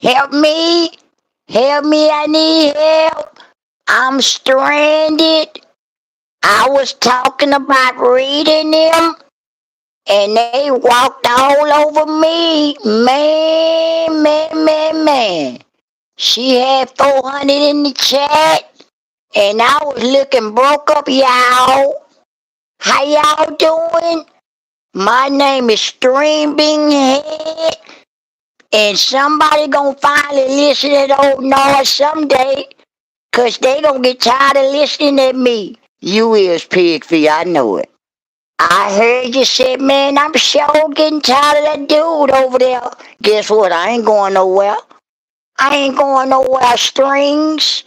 Help me. Help me, I need help. I'm stranded. I was talking about reading them, and they walked all over me. Man. She had 400 in the chat, and I was looking broke up, y'all. How y'all doing? My name is Streaming Head, and somebody gonna finally listen to that old Nard someday, 'cause they gonna get tired of listening to me. You is pig feet, I know it. I heard you said, man, I'm sure getting tired of that dude over there. Guess what? I ain't going nowhere. I ain't going nowhere, strings.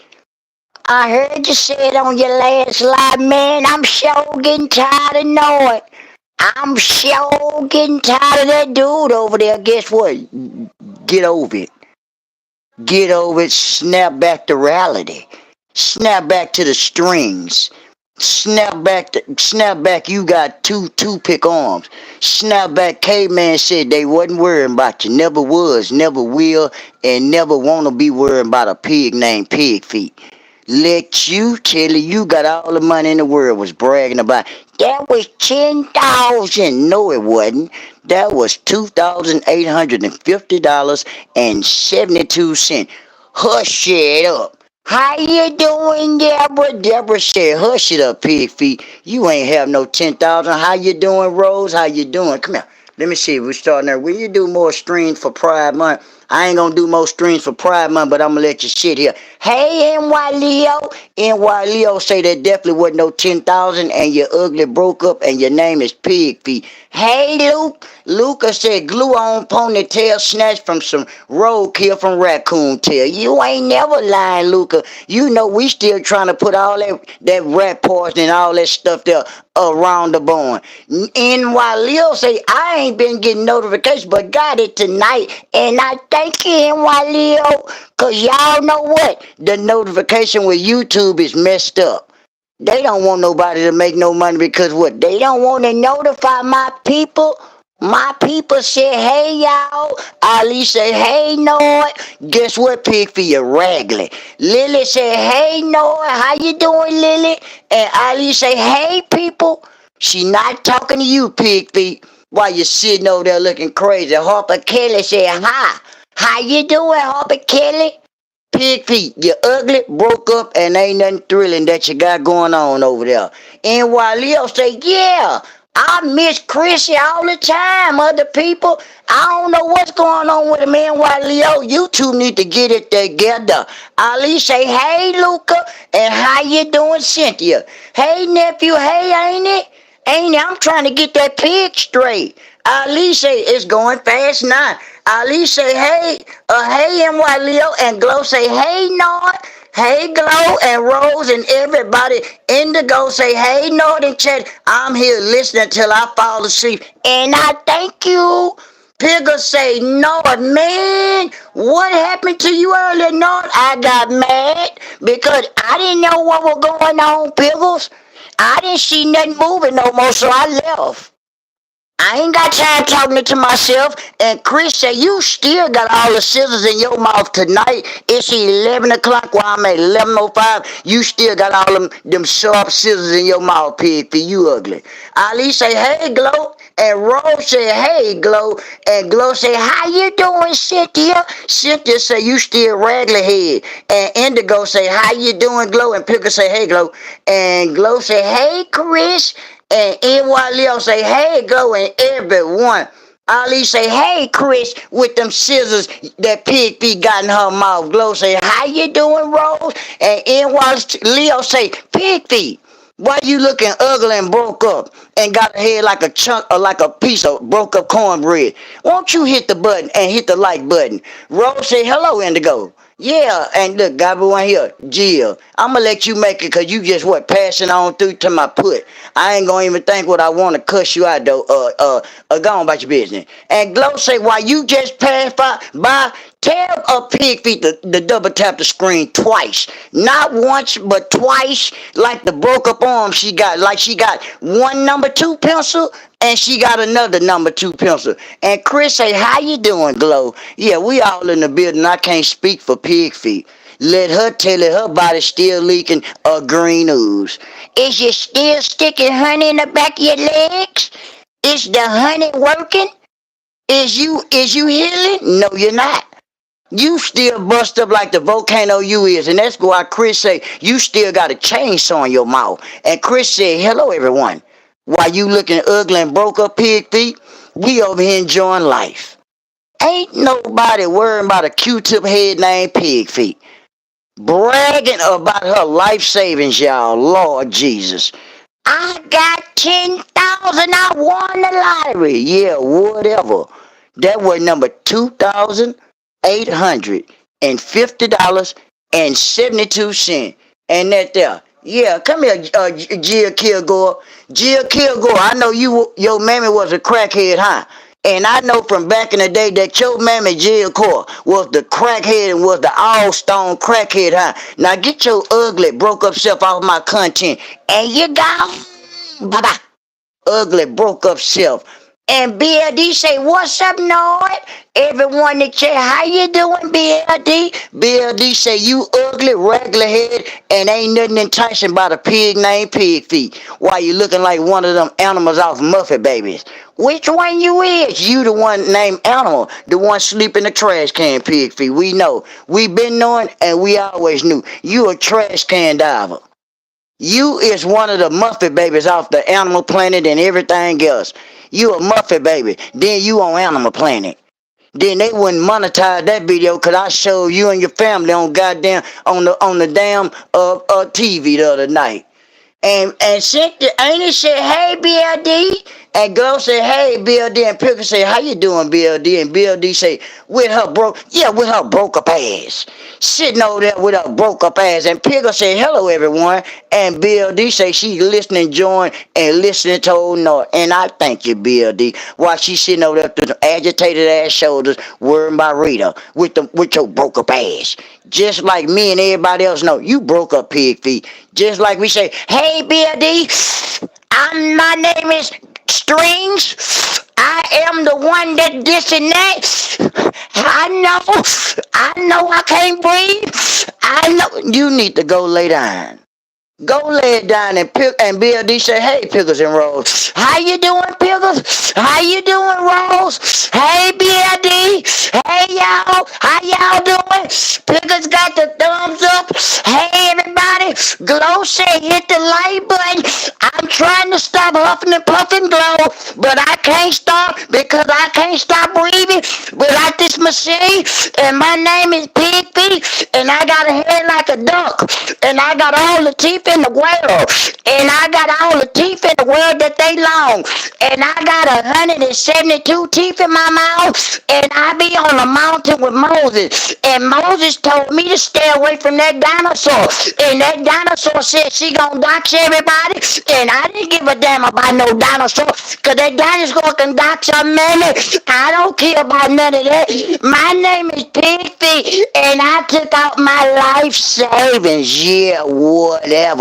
I heard you said on your last live, man, I'm sure getting tired of knowing. I'm sure getting tired of that dude over there. Guess what? Get over it. Get over it. Snap back to reality. Snap back to the strings. Snap back. You got two pick arms. Snap back. Caveman said they wasn't worrying about you. Never was, never will, and never wanna be worrying about a pig named Pig Feet. Let you tell you got all the money in the world was bragging about. That was 10,000. No, it wasn't. That was $2,850.72. Hush it up. How you doing, Deborah? Deborah said, hush it up, pig feet. You ain't have no 10,000. How you doing, Rose? How you doing? Come here. Let me see. We're starting there. Will you do more streams for Pride Month? I ain't gonna do more streams for Pride Month, but I'm gonna let you sit here. Hey, NY Leo. NY Leo say there definitely wasn't no 10,000 and you ugly broke up and your name is Pig Feet. Hey, Luke. Luca said glue on ponytail snatched from some roadkill from raccoon tail. You ain't never lying, Luca. You know we still trying to put all that rat poison and all that stuff there around the bone. And while Leo say I ain't been getting notifications, but got it tonight, and I thank you, NY Leo, cause y'all know what? The notification with YouTube is messed up. They don't want nobody to make no money because what? They don't want to notify my people. My people said, hey y'all. Ali said, hey Nord. Guess what, pig for you raggly? Lily said, hey Nord, how you doing, Lily? And Ali said, hey people. She not talking to you, pig feet. While you sitting over there looking crazy. Harper Kelly said, hi. How you doing, Harper Kelly? Pig feet, you ugly, broke up, and ain't nothing thrilling that you got going on over there. And while Leo say, yeah, I miss Chrissy all the time, other people. I don't know what's going on with him, and while Leo, you two need to get it together. Ali say, hey, Luca, and how you doing, Cynthia? Hey, nephew, hey, ain't it? Ain't it? I'm trying to get that pig straight. Ali say, it's going fast now. Ali say, hey, NY Leo, and Glow say, hey, Nord. Hey, Glow, and Rose, and everybody. Indigo say, hey, Nord, and chat. I'm here listening till I fall asleep. And I thank you. Piggle say, Nord, man, what happened to you earlier, Nord? I got mad because I didn't know what was going on, Piggles. I didn't see nothing moving no more, so I left. I ain't got time talking to myself. And Chris said, you still got all the scissors in your mouth tonight. It's 11 o'clock while I'm at 11:05. You still got all them sharp scissors in your mouth, pig, for you ugly. Ali say, hey, Glow. And Rose say, hey, Glow. And Glow say, how you doing, Cynthia? Cynthia say, you still raggly head. And Indigo say, how you doing, Glow? And Pickle say, hey, Glow. And Glow say, hey, Chris. And NY Leo say, hey, Glow, and everyone. Ali say, hey, Chris, with them scissors that Pig Feet got in her mouth. Glow say, how you doing, Rose? And NY Leo say, Pig Feet, why you looking ugly and broke up and got a head like a chunk or like a piece of broke up cornbread? Won't you hit the button and hit the like button? Rose say, hello, Indigo. Yeah, and look, got one here, Jill. I'ma let you make it because you just what passing on through to my put. I ain't gonna even think what I want to cuss you out though. Go on about your business. And Glow say, why you just passed by, tell a pig feet to double tap the screen twice. Not once, but twice, like the broke up arm she got. Like she got one number number two pencil, and she got another number two pencil. And Chris say, how you doing, Glow? Yeah, we all in the building. I can't speak for pig feet. Let her tell it her body still leaking a green ooze. Is you still sticking honey in the back of your legs? Is the honey working? Is you healing? No, you're not. You still bust up like the volcano you is. And that's why Chris say, you still got a chainsaw in your mouth. And Chris said, hello everyone. While you looking ugly and broke up pig feet, we over here enjoying life. Ain't nobody worrying about a Q-tip head named Pig Feet. Bragging about her life savings, y'all. Lord Jesus. I got 10,000. I won the lottery. Yeah, whatever. That was number $2,850.72. And that there. Yeah, come here, Jill Kilgore. Jill Kilgore, I know your mammy was a crackhead, huh? And I know from back in the day that your mammy Jill Core was the crackhead and was the all-stone crackhead, huh? Now get your ugly, broke up self off my content. And you go. Bye-bye. Ugly, broke up self. And BLD say, what's up, Nard? Everyone in chat, how you doing, BLD? BLD say, you ugly, regular head, and ain't nothing enticing about a pig named Pig Feet. Why you looking like one of them animals off Muffet Babies? Which one you is? You the one named Animal, the one sleep in the trash can, Pig Feet. We know. We been knowing, and we always knew. You a trash can diver. You is one of the Muffet Babies off the Animal Planet and everything else. You a Muffet Baby. Then you on Animal Planet. Then they wouldn't monetize that video because I showed you and your family on goddamn on the damn TV the other night. And Cynthia Annie said, hey BLD. And girl said, hey BLD. And Pickle said, how you doing, BLD? And BLD say, with her broke up ass. Sitting over there with her broke up ass. And Pickle said, hello everyone. And BLD say she listening, join, and listening to old Nord. And I thank you, BLD. While she sitting over there with the agitated ass shoulders, worrying about Rita with your broke up ass. Just like me and everybody else know, you broke up, Pig Feet. Just like we say, hey BLD, my name is Strings. I am the one that this and that. I know I can't breathe. I know you need to go lay down. Go lay it down and BLD say, hey, Pickles and Rose. How you doing, Pickles? How you doing, Rose? Hey, BLD. Hey, y'all. How y'all doing? Pickles got the thumbs up. Hey, everybody. Glow say, hit the like button. I'm trying to stop huffing and puffing, Glow, but I can't stop because I can't stop breathing without this machine. And my name is Pig Feet, and I got a head like a duck, and I got all the teeth in the world, and I got all the teeth in the world that they long, and I got 172 teeth in my mouth, and I be on a mountain with Moses, and Moses told me to stay away from that dinosaur, and that dinosaur said she gonna dox everybody, and I didn't give a damn about no dinosaur, cause that dinosaur can dox a man. I don't care about none of that. My name is Pig Feet, and I took out my life savings. Yeah, whatever.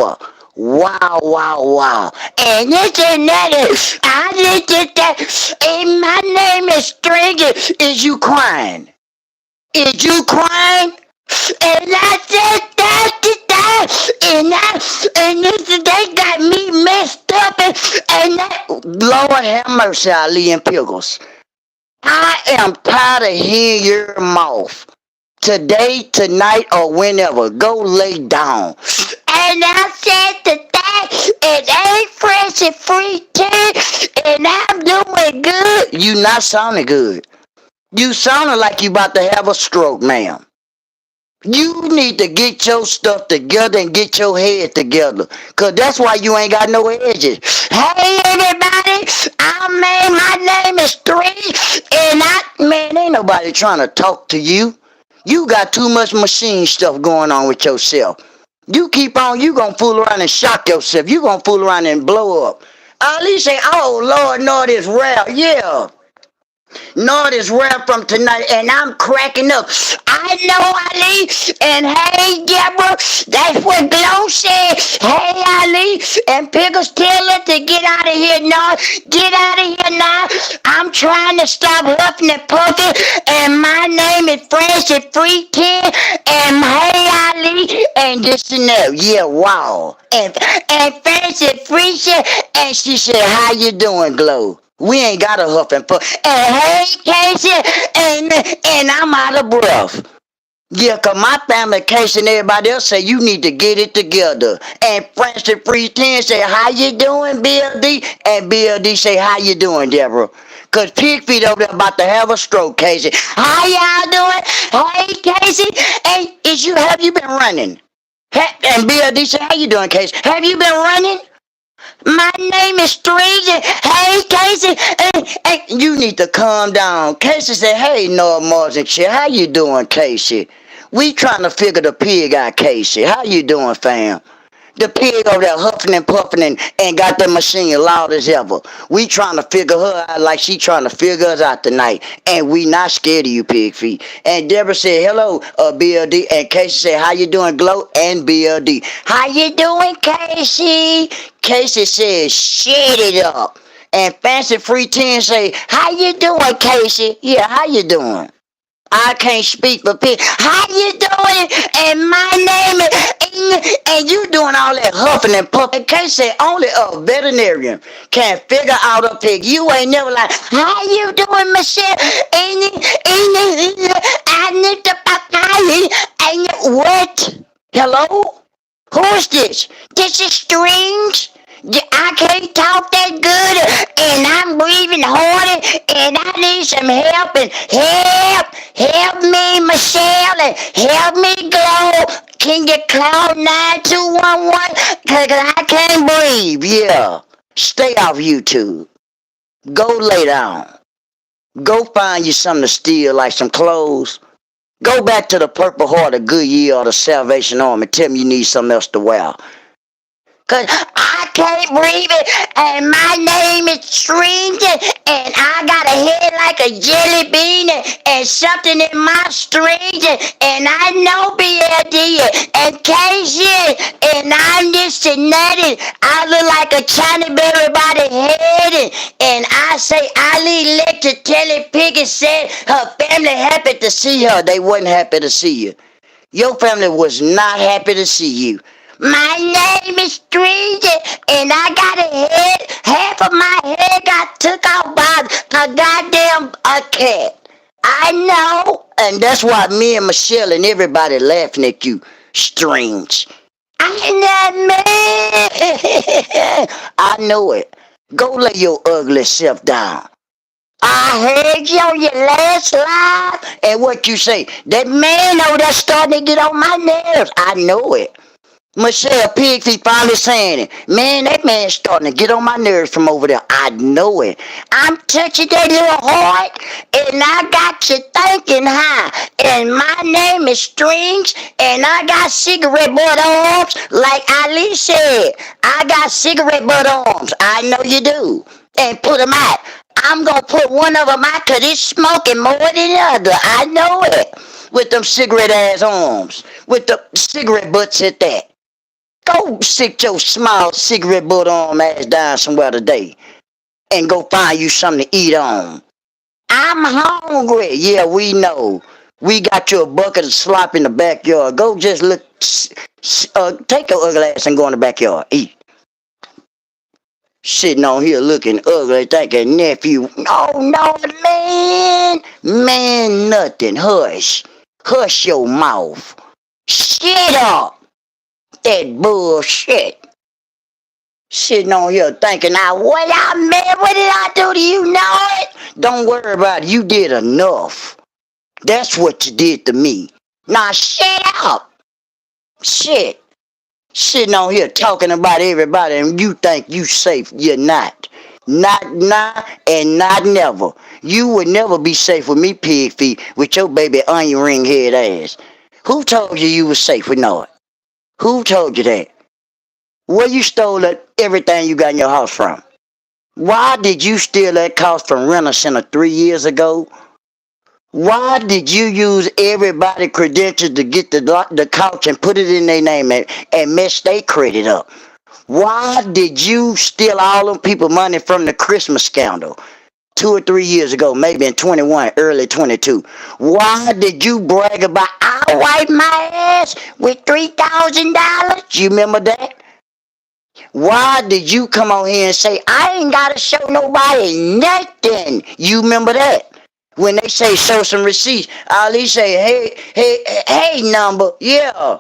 Wow, wow, wow. And this and that is, I did that. And my name is Stringy. Is you crying? Is you crying? And that's it, and this, they got me messed up, and that, Lord have mercy, Ali and Pickles. I am tired of hearing your mouth. Today, tonight, or whenever, go lay down. And I said to that, it ain't fresh and free too, and I'm doing good. You not sounding good. You sounding like you about to have a stroke, ma'am. You need to get your stuff together and get your head together. Cause that's why you ain't got no edges. Hey everybody, my name is Three, and ain't nobody trying to talk to you. You got too much machine stuff going on with yourself. You keep on, you gonna fool around and shock yourself. You gonna fool around and blow up. At least say, oh Lord, no, this rap, yeah. Nard is where I'm from tonight, and I'm cracking up. I know Ali, and hey Deborah, that's what Glow said. Hey Ali, and Pickles tell her to get out of here, Nard. Get out of here now. I'm trying to stop huffing and puffing, and my name is Francis Freakin, and hey Ali, and this and that. Yeah, wow. And Francis Freakin, and she said, how you doing, Glow? We ain't got a huff and puff. And hey, Casey, and I'm out of breath. Yeah, 'cause my family, Casey, and everybody else say you need to get it together. And Francis Free 10 say, how you doing, BLD? And BLD say, how you doing, Deborah? 'Cause Pig Feet over there about to have a stroke, Casey. How y'all doing? Hey, Casey. Hey, have you been running? And BLD say, how you doing, Casey? Have you been running? My name is Stranger. Hey, Casey. Hey, you need to calm down. Casey said, hey, Nord Mars and shit. How you doing, Casey? We trying to figure the pig out, Casey. How you doing, fam? The pig over there huffing and puffing and got the machine loud as ever. We trying to figure her out like she trying to figure us out tonight. And we not scared of you, pig feet. And Deborah said, hello, BLD. And Casey said, how you doing, Glow? And BLD. How you doing, Casey? Casey said, shit it up. And Fancy Free 10 say, how you doing, Casey? Yeah, how you doing? I can't speak for people. How you doing? And my name is, and you doing all that huffing and puffing. Can't say only a veterinarian can figure out a pig. You ain't never like, how you doing, Michelle? I need the papaya. And what? Hello? Who's this? This is Strings. I can't talk that good, and I'm breathing harder, and I need some help. And help me, Michelle, and help me, Glow. Can you call 9211? Cause I can't breathe. Yeah, stay off YouTube. Go lay down. Go find you something to steal, like some clothes. Go back to the Purple Heart, of Goodyear, or the Salvation Army. Tell me you need something else to wear. Cause I can't breathe it, and my name is Stranger, and I got a head like a jelly bean, and something in my strings, and I know BLD, and Casey, and I'm this and that, and I look like a China berry by the head, and I say Ali lecture Telly Piggott said her family happy to see her. They wasn't happy to see you. Your family was not happy to see you. My name is Stranger, and I got a head. Half of my head got took out by a goddamn cat. I know, and that's why me and Michelle and everybody laughing at you. Strange. I'm not mad. I know it. Go lay your ugly self down. I heard you on your last live, and what you say? That man over there starting to get on my nerves. I know it. Michelle Pigfeet finally saying it. Man, that man's starting to get on my nerves from over there. I know it. I'm touching that little heart, and I got you thinking high. And my name is Strings, and I got cigarette butt arms, like Ali said. I got cigarette butt arms. I know you do. And put them out. I'm going to put one of them out because it's smoking more than the other. I know it. With them cigarette ass arms. With the cigarette butts at that. Go sit your small cigarette butt arm ass down somewhere today and go find you something to eat on. I'm hungry. Yeah, we know. We got you a bucket of slop in the backyard. Go just look, take your ugly ass and go in the backyard. Eat. Sitting on here looking ugly, thinking nephew. No, man. Man, nothing. Hush. Hush your mouth. Shut up. That bullshit. Sitting on here thinking, what did I do to you? Know it? Don't worry about it. You did enough. That's what you did to me. Now shut up. Shit. Sitting on here talking about everybody and you think you safe. You're not. Not now and not never. You would never be safe with me, pig feet, with your baby onion ring head ass. Who told you was safe with Nard? Who told you that? Where you stole everything you got in your house from? Why did you steal that couch from Renter Center 3 years ago? Why did you use everybody's credentials to get the couch and put it in their name and mess their credit up? Why did you steal all them people money from the Christmas scandal 2 or 3 years ago, maybe in 21, early 22? Why did you brag about I wipe my ass with $3,000? You remember that? Why did you come on here and say I ain't gotta show nobody nothing? You remember that? When they say show some receipts, Ali say, hey, number, yeah.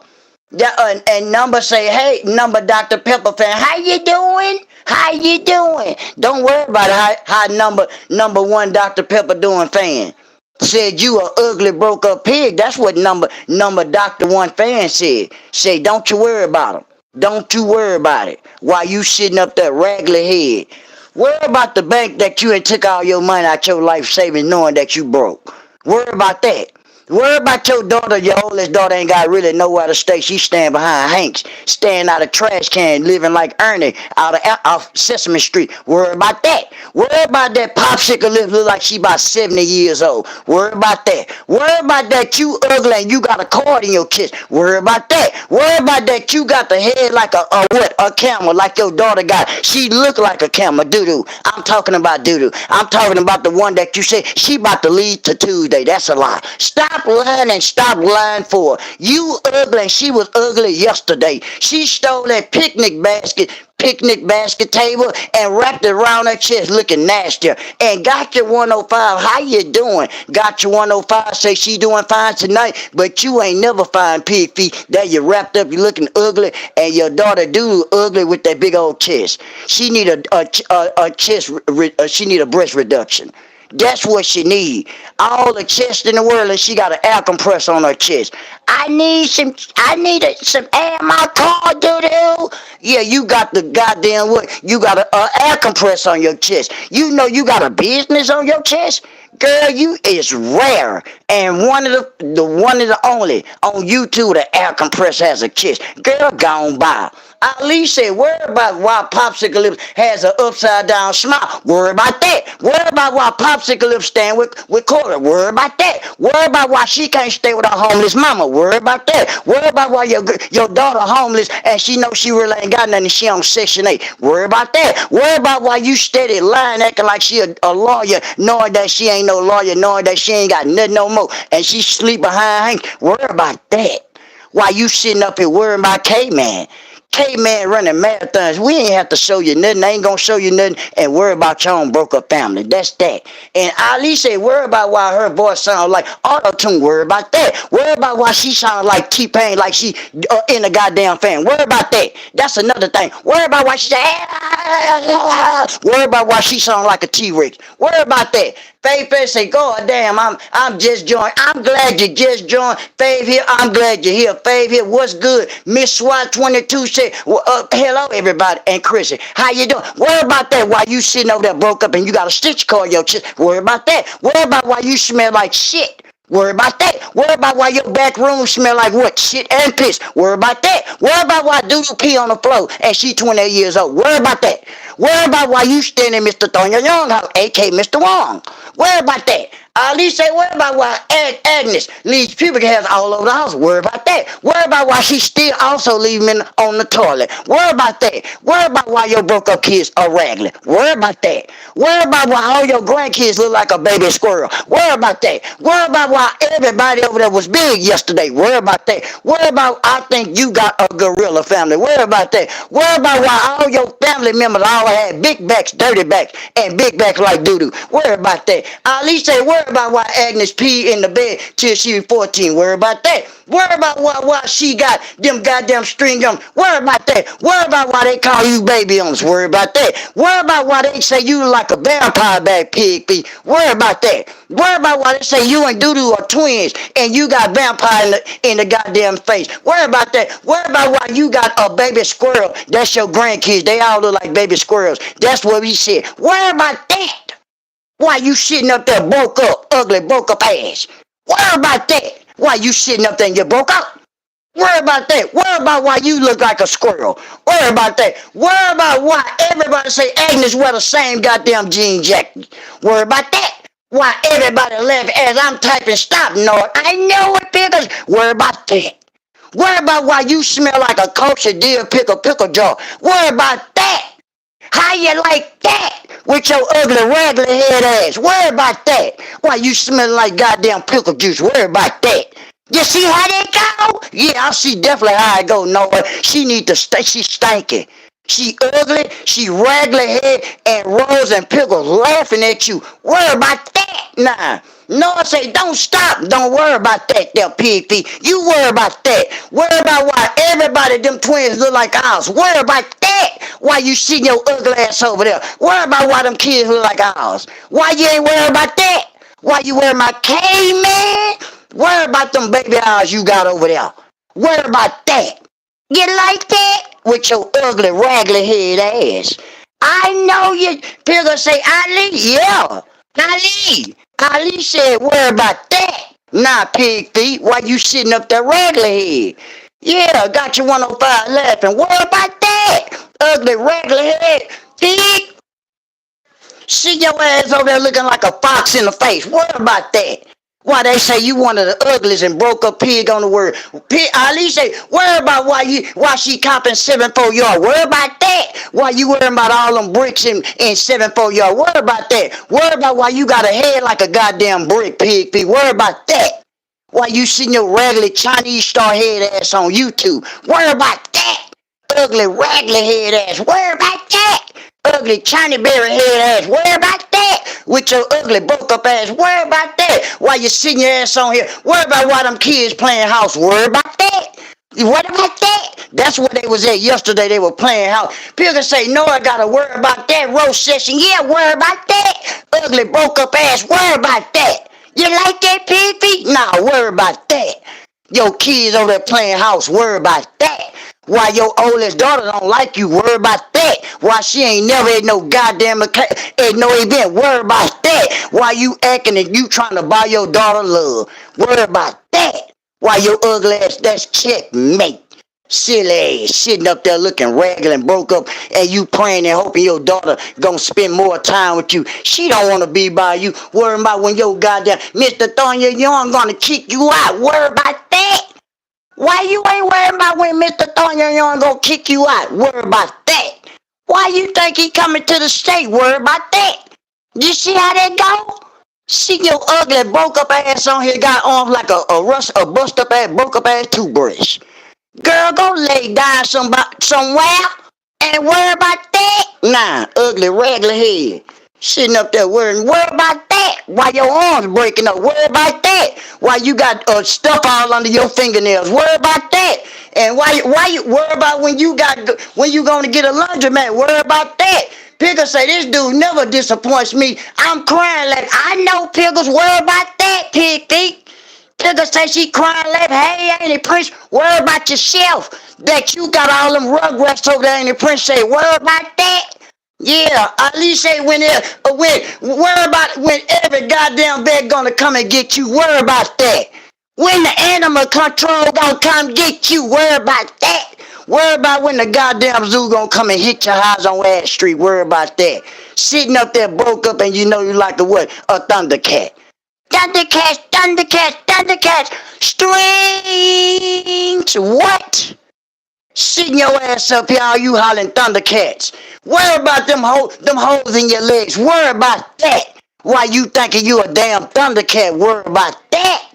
And number say, hey, number Dr. Pepper fan, how you doing? How you doing? Don't worry about how number one Dr. Pepper doing fan. Said you a ugly broke up pig. That's what number Dr. One fan said. Say, don't you worry about him. Don't you worry about it. While you sitting up there raggedy head. Worry about the bank that you had took all your money out your life savings knowing that you broke. Worry about that. Worry about your daughter. Your oldest daughter ain't got really nowhere to stay. She stand behind Hanks, staying out of trash can, living like Ernie out Sesame Street. Worry about that. Worry about that popsicle lip look like she about 70 years old. Worry about that. Worry about that you ugly and you got a cord in your chest. Worry about that. Worry about that you got the head like a camel, like your daughter got. She look like a camel, doo-doo. I'm talking about doo-doo. I'm talking about the one that you said she about to lead to Tuesday. That's a lie. Stop lying and stop lying for her. You ugly and she was ugly yesterday. She stole that picnic basket table and wrapped it around her chest looking nastier. And got your 105. How you doing? Got your 105. Say she doing fine tonight, but you ain't never find pig feet. That you wrapped up, you looking ugly, and your daughter do ugly with that big old chest. She need a chest. She need a breast reduction. That's what she need. All the chest in the world, and she got an air compressor on her chest. I need some air in my car, doo-doo. Yeah, you got the goddamn what? You got an air compressor on your chest. You know you got a business on your chest? Girl, you is rare. And one of the only on YouTube the air compressor has a chest. Girl, gone by. Ali said, worry about why Popsicle Lips has an upside down smile. Worry about that. Worry about why Popsicle Lips stand with Corey. Worry about that. Worry about why she can't stay with her homeless mama. Worry about that. Worry about why your daughter homeless and she knows she really ain't got nothing. She on Section 8. Worry about that. Worry about why you steady lying, acting like she a lawyer, knowing that she ain't no lawyer, knowing that she ain't got nothing no more, and she sleep behind Hank. Worry about that. Why you sitting up here worrying about K-Man? K-Man running marathons. We ain't have to show you nothing. I ain't gonna show you nothing and worry about your own broke up family. That's that. And Ali said, worry about why her voice sounds like auto-tune. Worry about that. Worry about why she sounds like T-Pain, like she in a goddamn fan. Worry about that. That's another thing. Worry about why she say, worry about why she sounds like a T-Rex. Worry about that. Faith say, God damn, I'm just joined. I'm glad you just joined. Faith here, I'm glad you're here. Faith here, what's good? Miss SWAT 22 said, hello everybody. And Chrissy, how you doing? Worry about that while you sitting over there broke up and you got a stitch car in your chest. Worry about that. Worry about why you smell like shit. Worry about that. Worry about why your back room smell like what? Shit and piss. Worry about that. Worry about why Doodle pee on the floor and she 28 years old. Worry about that. Worry about why you standing in Mr. Thonya Young house, aka Mr. Wong. Worry about that. Ali say, worry about why Agnes leaves pubic hairs all over the house. Worry about that. Worry about why she still also leaving them on the toilet. Worry about that. Worry about why your broke up kids are raggedy. Worry about that. Worry about why all your grandkids look like a baby squirrel. Worry about that. Worry about why everybody over there was big yesterday. Worry about that. Worry about, I think you got a gorilla family. Worry about that. Worry about why all your family members all had big backs, dirty backs, and big backs like doo-doo. Worry about that. Ali say, worry about why Agnes peed in the bed till she was 14. Worry about that. Worry about why she got them goddamn string on. Worry about that. Worry about why they call you baby on. Worry about that. Worry about why they say you like a vampire bag pig feet. Worry about that. Worry about why they say you and Doodoo are twins and you got vampire in the goddamn face. Worry about that. Worry about why you got a baby squirrel. That's your grandkids. They all look like baby squirrels. That's what we said. Worry about that. Why you sitting up there broke up, ugly, broke up ass? Worry about that. Why you sitting up there and you broke up? Worry about that. Worry about why you look like a squirrel. Worry about that. Worry about why everybody say Agnes wear the same goddamn jean jacket. Worry about that. Why everybody laugh as I'm typing stop, Nard. I know it, pickles. Worry about that. Worry about why you smell like a kosher deer pickle jar. Worry about that. How you like that? With your ugly raggedy head ass. Worry about that. Why you smelling like goddamn pickle juice. Worry about that. You see how that go? Yeah, I see definitely how it go, Noah. She need to stay. She stinking. She ugly, she raggedy head, and Rose and Pickles laughing at you. Worry about that. Nah. Noah say, don't stop. Don't worry about that, there, pig feet. You worry about that. Worry about why everybody, them twins look like ours. Worry about that. Why you sitting your ugly ass over there. Worry about why them kids look like ours. Why you ain't worry about that? Why you wear my cane, man? Worry about them baby eyes you got over there. Worry about that. You like that? With your ugly, raggedy head ass. I know you. People say, Ali, yeah. Ali. Ali said, worry about that. Nah, pig feet. Why you sitting up there raggedy head? Yeah, got you 105 laughing. Worry about that. Ugly, raggedy head. Pig. See your ass over there looking like a fox in the face. What about that? Why they say you one of the ugliest and broke up pig on the word. Pig, Ali say, worry about why she copping 7-4 yard. Worry about that. Why you worrying about all them bricks in 7-4 yard. Worry about that. Worry about why you got a head like a goddamn brick, pig feet. Worry about that. Why you sitting your raggedy Chinese star head ass on YouTube. Worry about that. Ugly raggedy head ass. Worry about that. Ugly China berry head ass. Worry about that. With your ugly broke up ass. Worry about that. Why you sitting your ass on here. Worry about why them kids playing house. Worry about that. What about that? That's what they was at yesterday. They were playing house. People say, no, I gotta worry about that roast session. Yeah, worry about that. Ugly broke up ass. Worry about that. You like that, pig feet? Nah, worry about that. Your kids over there playing house. Worry about that. Why your oldest daughter don't like you, worry about that. Why she ain't never at no goddamn at no event, worry about that. Why you acting and you trying to buy your daughter love, worry about that. Why your ugly ass, that's checkmate. Silly ass, sitting up there looking ragged and broke up, and you praying and hoping your daughter gonna spend more time with you. She don't wanna be by you. Worry about when your goddamn Mr. Thonya Young gonna kick you out. Worry about that. Why you ain't worried about when Mr. Thonya Young gonna kick you out? Worry about that. Why you think he coming to the state? Worry about that. You see how that go? See your ugly broke up ass on here got arms like a bust up ass broke up ass toothbrush. Girl, go lay down somewhere and worry about that. Nah, ugly raggedy head. Sitting up there worrying, worry about that. Why your arms breaking up, worry about that. Why you got stuff all under your fingernails, worry about that. And why you worry about when you gonna get a laundromat, worry about that. Pickles say this dude never disappoints me. I'm crying like I know Pickles, worry about that, pig feet. Pickles say she crying like, hey, Auntie Prince, worry about yourself. That you got all them rugrats over there, Auntie Prince say, worry about that. Yeah, at least say when worry about when every goddamn vet gonna come and get you. Worry about that. When the animal control gonna come get you. Worry about that. Worry about when the goddamn zoo gonna come and hit your house on Ash Street. Worry about that. Sitting up there broke up and you know you like a what? A Thundercat. Thundercats, Thundercats, Thundercats. Strings. What? Sitting your ass up here, all you hollering Thundercats. Worry about them holes in your legs. Worry about that. Why you thinking you a damn Thundercat? Worry about that.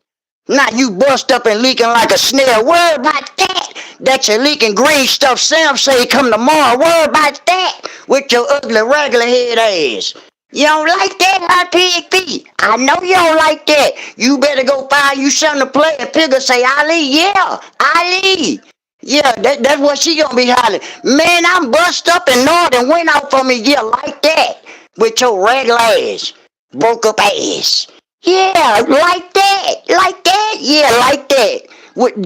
Now you bust up and leaking like a snail. Worry about that. That you're leaking green stuff. Sam say come tomorrow. Worry about that. With your ugly regular head ass. You don't like that, hot pig feet? I know you don't like that. You better go find you something to play. And Piggle say, Ali, yeah, Ali. Yeah, that's what she gonna be hollering. Man, I'm bust up and Nard and went out for me, yeah, like that. With your regular ass. Broke up ass. Yeah, like that, yeah, like that.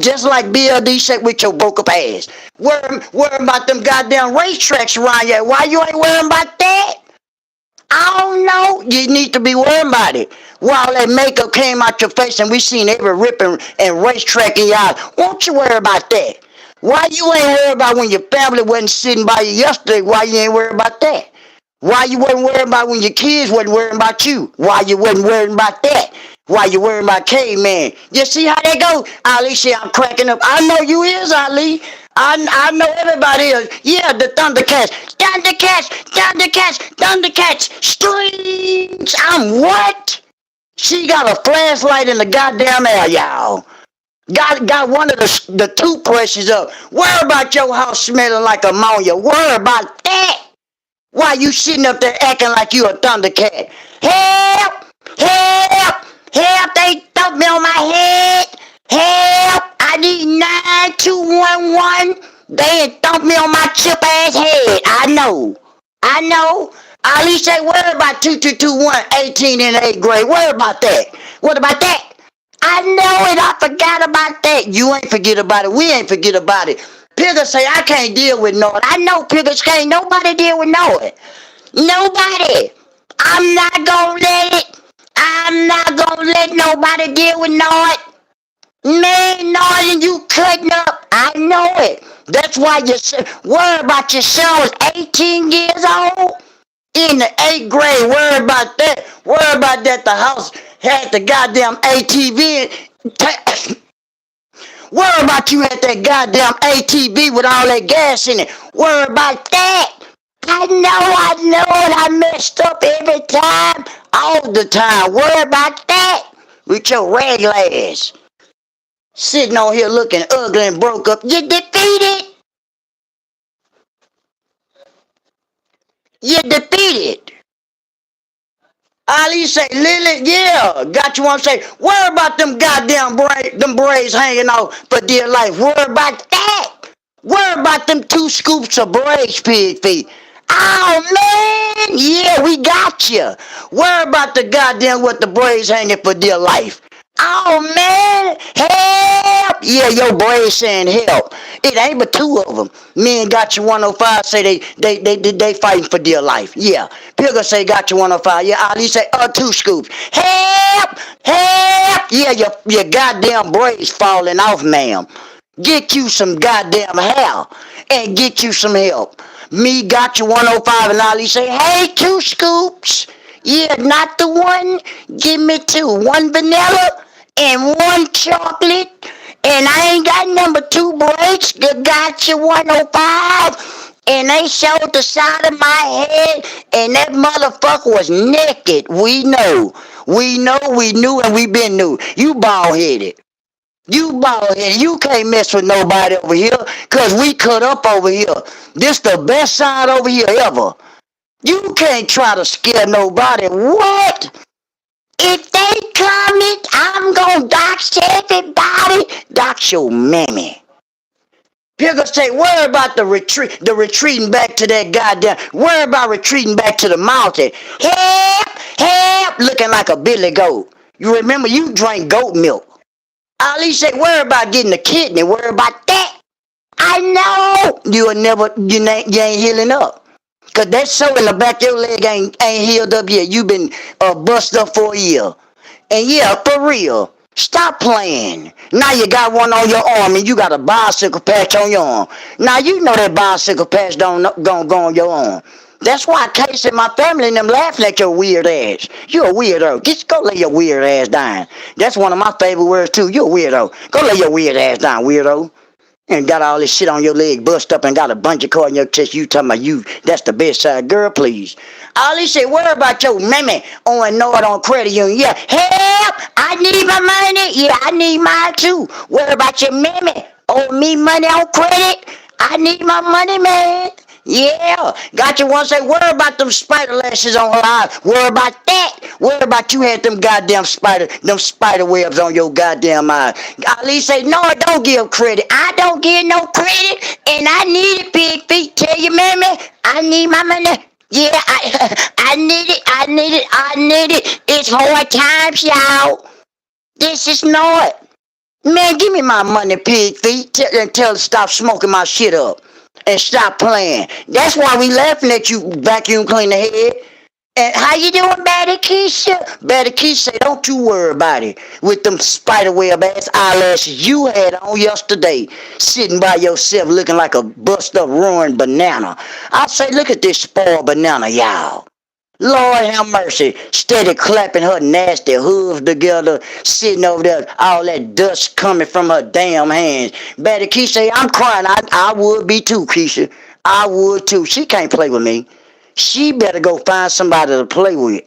Just like BLD said with your broke up ass. Worrying about them goddamn racetracks around here. Why you ain't worrying about that? I don't know. You need to be worried about it. While that makeup came out your face and we seen every rip and racetrack in your eyes. Won't you worry about that? Why you ain't worried about when your family wasn't sitting by you yesterday? Why you ain't worried about that? Why you wasn't worried about when your kids wasn't worrying about you? Why you wasn't worried about that? Why you worrying about caveman? You see how they go? Ali said, I'm cracking up. I know you is, Ali. I know everybody is. Yeah, the Thundercats. Thundercats, Thundercats, Thundercats. Streams. I'm what? She got a flashlight in the goddamn air, y'all. Got one of the toothbrushes up. Worry about your house smelling like ammonia. Worry about that. Why you sitting up there acting like you a Thundercat? Help! Help! Help! They thumped me on my head! Help! I need 9211. They ain't thumped me on my chip ass head. I know. I know. At least they worry about 2221, 18 in the 8th grade. Worry about that. What about that? I know it. I forgot about that. You ain't forget about it. We ain't forget about it. Pigger say I can't deal with Nard. I know Piggers can't. Nobody deal with Nard. Nobody. I'm not gonna let it. I'm not gonna let nobody deal with Nard. Man, Nard, and you cutting up. I know it. That's why you worry about your son was 18 years old in the 8th grade. Worry about that. Worry about that. The house had the goddamn ATV. Worry about you had that goddamn ATV with all that gas in it. Worry about that. I know it. I messed up every time, all the time. Worry about that with your regular ass. Sitting on here looking ugly and broke up. You defeated. You defeated. Ali say, Lily, yeah, got you want to say, worry about them goddamn them braids hanging off for dear life. Worry about that. Worry about them 2 scoops of braids, pig feet. Oh, man, yeah, we got you. Worry about the goddamn what the braids hanging for dear life. Oh, man, help. Yeah, your braids saying help. It ain't but 2 of them. Men got you 105 say they fighting for dear life. Yeah. Pigger say got you 105. Yeah, Ali say 2 scoops. Help! Help! Yeah, your goddamn braids falling off, ma'am. Get you some goddamn hair and get you some help. Me got you 105 and Ali say, hey, 2 scoops. Yeah, not the one. Give me 2. 1 vanilla and 1 chocolate. And I ain't got number 2 braids. Got you 105. And they showed the side of my head. And that motherfucker was naked. We know. We know, we knew, and we been knew. You bald headed. You bald headed. You can't mess with nobody over here. Cause we cut up over here. This the best side over here ever. You can't try to scare nobody. What? If they comment, I'm gonna dox everybody. Dox your mammy. People say, worry about the retreating back to that goddamn, worry about retreating back to the mountain. Help, help, looking like a billy goat. You remember you drank goat milk. Ali say, worry about getting a kidney, worry about that. I know you ain't healing up. Cause that sore in the back of your leg ain't healed up yet. You been bust up for a year. And yeah, for real. Stop playing. Now you got one on your arm and you got a bicycle patch on your arm. Now you know that bicycle patch don't go on your arm. That's why Casey and my family and them laughing at your weird ass. You're a weirdo. Just go lay your weird ass down. That's one of my favorite words too. You're a weirdo. Go lay your weird ass down, weirdo. And got all this shit on your leg, bust up and got a bunch of cord in your chest. You talking about you, that's the best side. Girl, please. All this shit, worry about your mammy on Nard on credit union. Yeah, help! I need my money. Yeah, I need mine too. Worry about your mammy. Owe me money on credit. I need my money, man. Yeah, got you one say, worry about them spider lashes on her eye. Worry about that. Worry about you had them spider webs on your goddamn eye. Ali say, no, don't give credit. I don't give no credit, and I need it, big feet. Tell your mammy, I need my money. Yeah, I need it, I need it, I need it. It's hard times, y'all. This is not. Man, give me my money, pig feet, and tell her to stop smoking my shit up. And stop playing. That's why we laughing at you vacuum cleaner head. And how you doing, Betty Keisha? Betty Keisha, don't you worry about it. With them spiderweb ass eyelashes you had on yesterday, sitting by yourself looking like a bust up ruined banana. I say, look at this spoiled banana, y'all. Lord have mercy. Steady clapping her nasty hooves together, sitting over there, all that dust coming from her damn hands. Betty Keisha, I'm crying. I would be too, Keisha. I would too. She can't play with me. She better go find somebody to play with.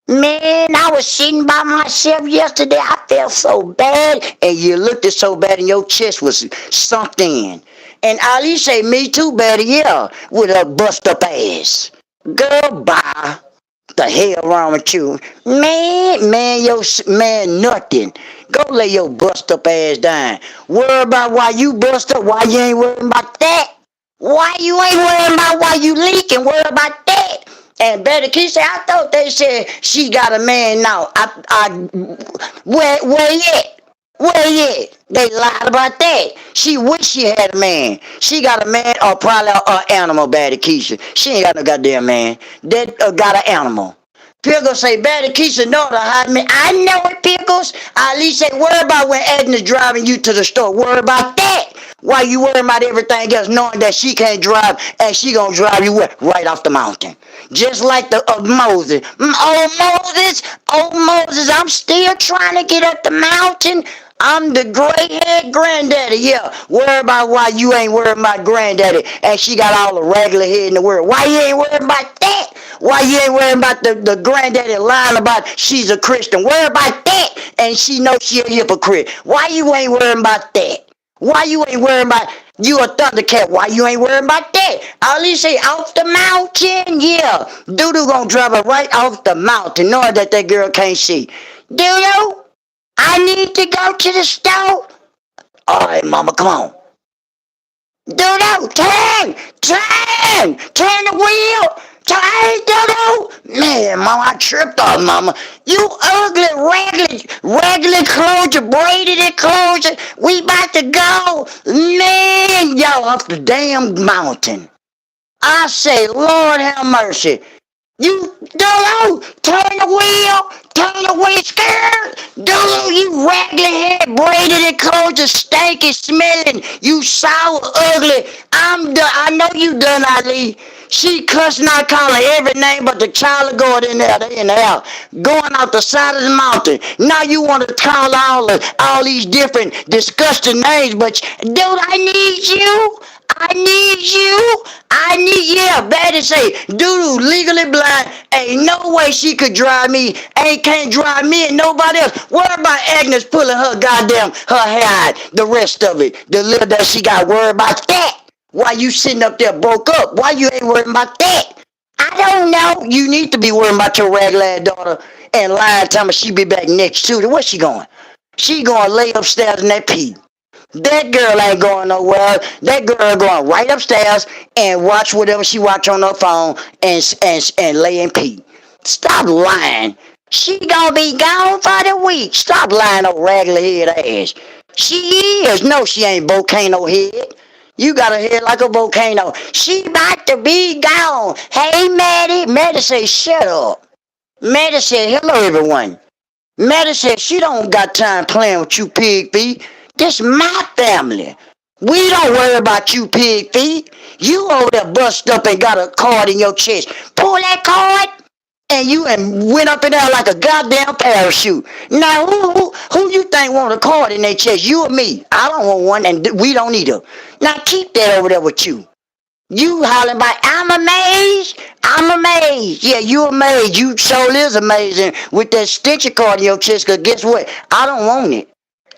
Man, I was sitting by myself yesterday. I felt so bad, and you looked at so bad, and your chest was sunk in. And Ali say, "Me too, Betty. Yeah, with her bust up ass." Goodbye. The hell wrong with you? Man, nothing. Go lay your bust up ass down. Worry about why you bust up, why you ain't worrying about that. Why you ain't worrying about why you leaking, worry about that. And Betty Key said, I thought they said she got a man now. Where yet? Where yet? They lied about that. She wish she had a man. She got a man or probably an animal, Betty Keisha. She ain't got no goddamn man. That got an animal. Pickles say, Betty Keisha know to hide me. I know it, Pickles. Ali say, worry about when Edna's driving you to the store. Worry about that. Why you worry about everything else, knowing that she can't drive and she gonna drive you right off the mountain? Just like the Moses. Oh Moses, I'm still trying to get up the mountain. I'm the gray head granddaddy. Yeah, worry about why you ain't worried about granddaddy and she got all the regular head in the world. Why you ain't worried about that? Why you ain't worrying about the granddaddy lying about she's a Christian? Worry about that and she knows she a hypocrite. Why you ain't worrying about that? Why you ain't worrying about you a Thundercat? Why you ain't worrying about that? All he say off the mountain, yeah. Doodoo gonna drive her right off the mountain, knowing that girl can't see. Doodoo, I need to go to the store. All right, mama, come on. Dodo, turn the wheel. Turn, Dodo. Man, mama, I tripped off, mama. You ugly, raggedy clothes, braided clothes. We about to go. Man, y'all off the damn mountain. I say, Lord have mercy. You Dolo, turn the wheel, scared. Dolo, you raggedy head, braided and clothes, are stinky, smelling. You sour, ugly. I know you done, Ali. She cussing out, calling every name but the child of God in there. They in the house, going out the side of the mountain. Now you want to call all these different disgusting names, but dude, I need you. I need you. Yeah, Betty say, Doodoo legally blind. Ain't no way she could drive me. Can't drive me and nobody else. What about Agnes pulling her hair out, the rest of it? The little that she got worried about that. Why you sitting up there broke up? Why you ain't worried about that? I don't know. You need to be worried about your ragged daughter and lying telling me she be back next Tuesday. Where's she going? She going to lay upstairs in that pee. That girl ain't going nowhere. That girl going right upstairs and watch whatever she watch on her phone and lay in pee. Stop lying. She gonna be gone for the week. Stop lying, old raggedy head ass. She is. No, she ain't volcano head. You got a head like a volcano. She about to be gone. Hey, Maddie. Maddie say, shut up. Maddie said, hello, everyone. Maddie said, she don't got time playing with you pig feet. This my family. We don't worry about you pig feet. You over there bust up and got a card in your chest. Pull that card and you and went up in there like a goddamn parachute. Now who you think want a card in their chest? You or me? I don't want one and we don't either. Now keep that over there with you. You hollering about, I'm amazed. I'm amazed. Yeah, you amazed. You sure is amazing with that stitcher card in your chest. Cause guess what? I don't want it.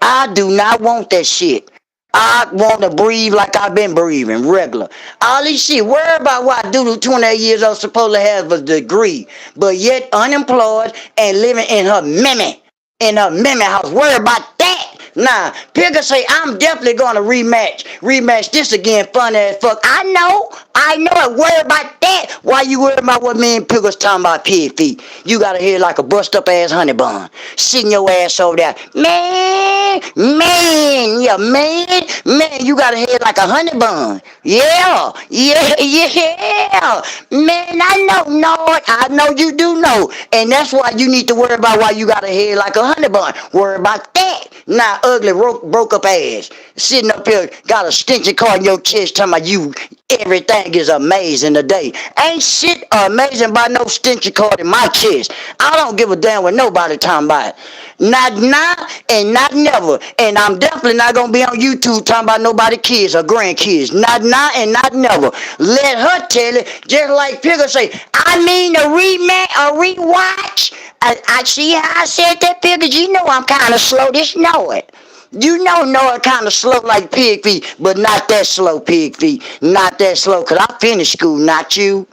I do not want that shit. I want to breathe like I've been breathing, regular. All this shit, worry about why Doodle 28 years old supposed to have a degree, but yet unemployed and living in her meme house. Worry about that. Nah, Pigger say, I'm definitely gonna rematch this again, fun as fuck. I know it. Worry about that. Why you worry about what me and Pigger's talking about pig feet? You got a head like a bust up ass honey bun. Sitting your ass over there. Man, yeah, man. Man, you got a head like a honey bun. Yeah, yeah, yeah. Man, I know, Nard. I know you do know. And that's why you need to worry about why you got a head like a honey bun. Worry about that. Now, ugly, broke up ass. Sitting up here, got a stinky car in your chest talking about you. Everything is amazing today. Ain't shit amazing by no stinky card in my chest. I don't give a damn what nobody talking about. Not now and not never. And I'm definitely not gonna be on YouTube talking about nobody kids or grandkids. Not now and not never. Let her tell it, just like Pigger say, I mean a rewatch. I see how I said that, Pigger. You know I'm kinda slow, just know it. You know it kind of slow like pig feet, but not that slow, pig feet. Not that slow, because I finished school, not you.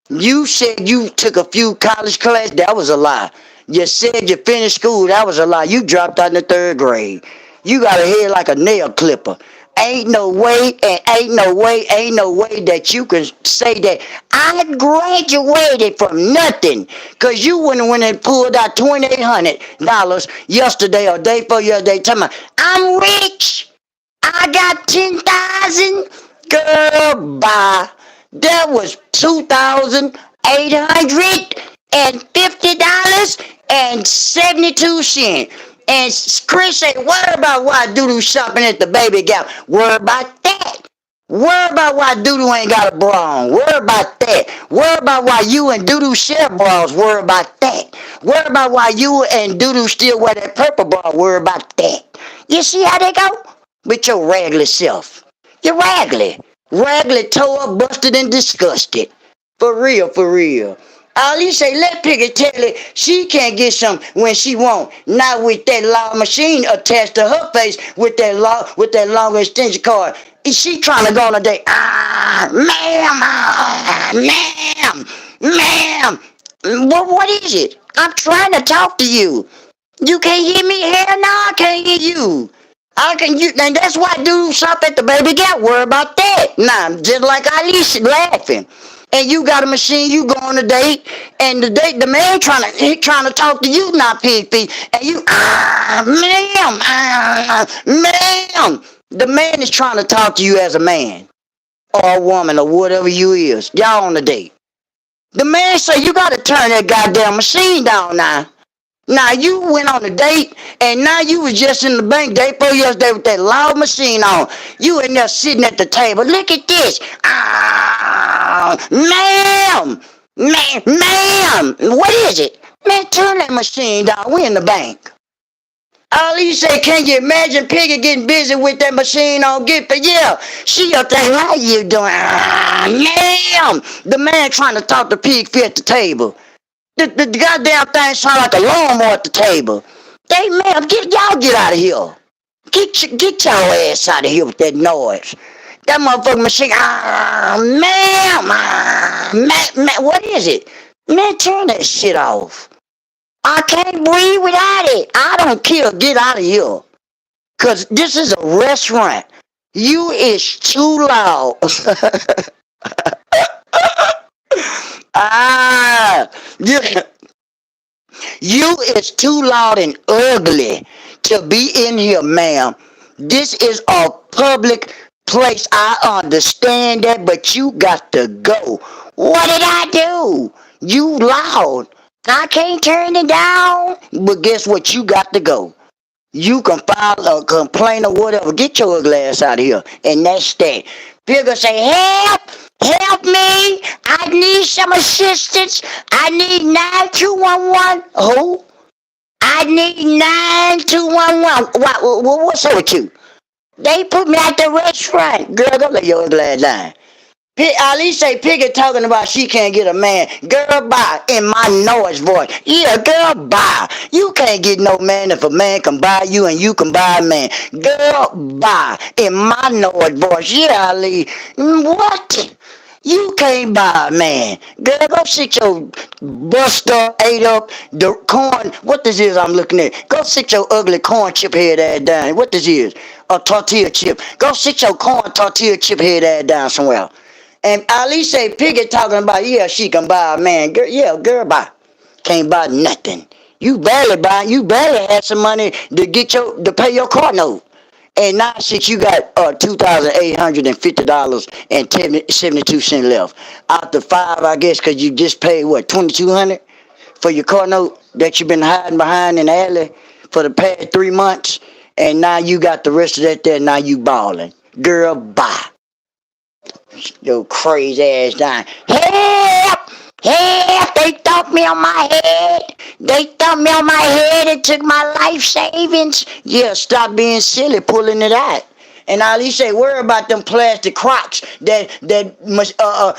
You said you took a few college classes. That was a lie. You said you finished school. That was a lie. You dropped out in the third grade. You got a head like a nail clipper. Ain't no way, and ain't no way that you can say that I graduated from nothing. Cause you went and pulled out $2,800 yesterday or day before yesterday. Tell me, I'm rich. I got 10,000. Girl, bye. That was $2,850.72. And Chris said, worry about why Doodoo shopping at the Baby Gap. Worry about that. Worry about why Doodoo ain't got a bra on. Worry about that. Worry about why you and Doodoo share bras. Worry about that. Worry about why you and Doodoo still wear that purple bra. Worry about that. You see how they go? With your raggedy self. You're raggedy. Raggedy, tore up, busted, and disgusted. For real, for real. Ali say, let Piggy tell it she can't get some when she want. Not with that law machine attached to her face with that long extension cord. Is she trying to go on a date? Ma'am. What is it? I'm trying to talk to you. You can't hear me? Hell no, I can't hear you. I can you and that's why dudes shop at the Baby Gap. Worry about that. Nah, just like Ali laughing. And you got a machine, you go on a date, and the man trying to talk to you, not pig feet, and you ma'am. The man is trying to talk to you as a man or a woman or whatever you is. Y'all on a date. The man say you gotta turn that goddamn machine down now. Now you went on a date and now you was just in the bank day before yesterday with that loud machine on. You in there sitting at the table. Look at this. Ma'am. What is it? Man, turn that machine down. We in the bank. Ali say, can you imagine Piggy getting busy with that machine on Get for yeah? She up there, how you doing? Ma'am. The man trying to talk to Pig Feet at the table. The goddamn thing sound like a lawnmower at the table. Hey, ma'am, y'all get out of here. Get your ass out of here with that noise. That motherfucking machine, ma'am, what is it? Man, turn that shit off. I can't breathe without it. I don't care, get out of here. Cause this is a restaurant. You is too loud. Yeah. You is too loud and ugly to be in here, ma'am. This is a public place. I understand that, but you got to go. What did I do? You loud. I can't turn it down. But guess what? You got to go. You can file a complaint or whatever. Get your ugly ass out of here. And that's that. People say, help me. I need some assistance. I need 9211. Who? I need 9211. What's up with you? They put me at the restaurant. Girl, go let your ugly ass down. Ali say Piggy talking about she can't get a man. Girl, bye. In my noise voice. Yeah, girl, bye. You can't get no man if a man can buy you and you can buy a man. Girl, bye. In my noise voice. Yeah, Ali. What? You can't buy a man. Girl, go sit your buster, ate up, the corn. What this is I'm looking at? Go sit your ugly corn chip head ass down. What this is? A tortilla chip. Go sit your corn tortilla chip head ass down somewhere. And Ali say Piggy talking about, yeah, she can buy a man. Girl, yeah, girl, buy. Can't buy nothing. You barely had some money to pay your car note. And now since you got $2,850 and 72 cents left. Out the five, I guess, because you just paid what, 2,200 for your car note that you've been hiding behind in the alley for the past 3 months, and now you got the rest of that there. Now you balling, girl. Bye. Yo, crazy ass dying. Help! Help! They thumped me on my head. They thumped me on my head and took my life savings. Yeah, stop being silly, pulling it out. And all he say, worry about them plastic crocs that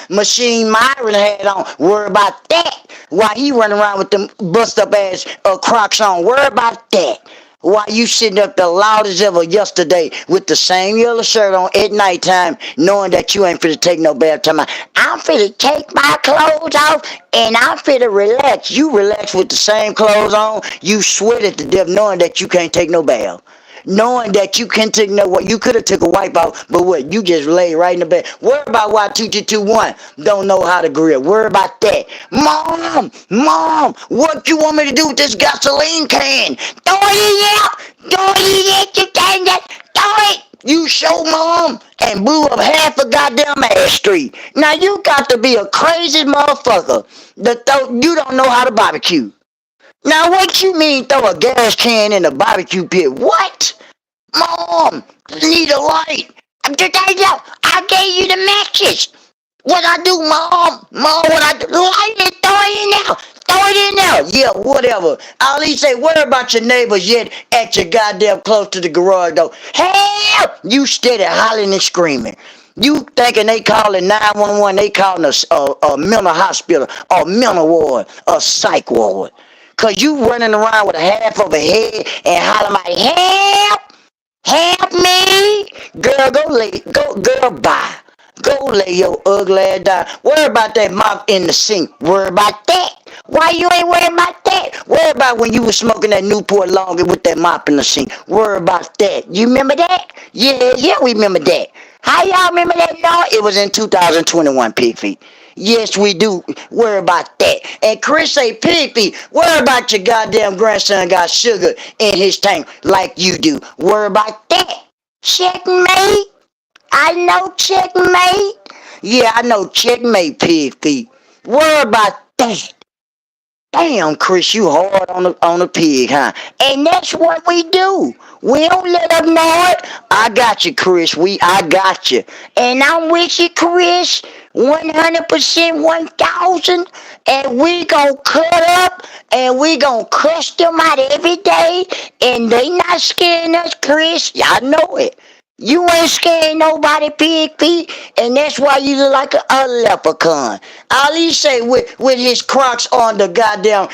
Machine Myron had on. Worry about that. Why he running around with them bust up ass crocs on? Worry about that. Why you sitting up the loudest ever yesterday with the same yellow shirt on at nighttime, knowing that you ain't finna take no bath time? I'm finna take my clothes off and I'm finna relax. You relax with the same clothes on. You sweat at the death knowing that you can't take no bath. Knowing that you can take no what you could have took a wipe out, but what you just lay right in the bed. Worry about why 2221 don't know how to grill. Worry about that. Mom, what you want me to do with this gasoline can? Throw it out! Throw it in, you dang it! Throw it! You show mom and blew up half a goddamn ass street. Now you got to be a crazy motherfucker that you don't know how to barbecue. Now what you mean throw a gas can in a barbecue pit? What? Mom, I need a light. I gave you the matches. What I do, Mom, what I do? Light it, throw it in there. Throw it in there. Yeah, whatever. I'll at least say, worry about your neighbors yet at your goddamn close to the garage door. Help! You steady hollering and screaming. You thinking they calling 911, they calling a mental hospital, a mental ward, a psych ward. Cause you running around with a half of a head and hollering like, help! Help me! Girl, bye. Go lay your ugly ass down. Worry about that mop in the sink. Worry about that. Why you ain't worried about that? Worry about when you was smoking that Newport longer with that mop in the sink. Worry about that. You remember that? Yeah, we remember that. How y'all remember that? No, it was in 2021, Pig Feet. Yes, we do. Worry about that. And Chris say, Pig Feet, worry about your goddamn grandson got sugar in his tank like you do. Worry about that. Checkmate. I know checkmate. Yeah, I know checkmate, Pig Feet. Worry about that. Damn, Chris, you hard on the pig, huh? And that's what we do. We don't let them know it. I got you, Chris. I got you. And I'm with you, Chris. 100%, 1,000. And we gon' cut up and we gon' cuss them out every day. And they not scaring us, Chris. Y'all know it. You ain't scaring nobody, Pig Feet, and that's why you look like a leprechaun. Ali say with his Crocs on the goddamn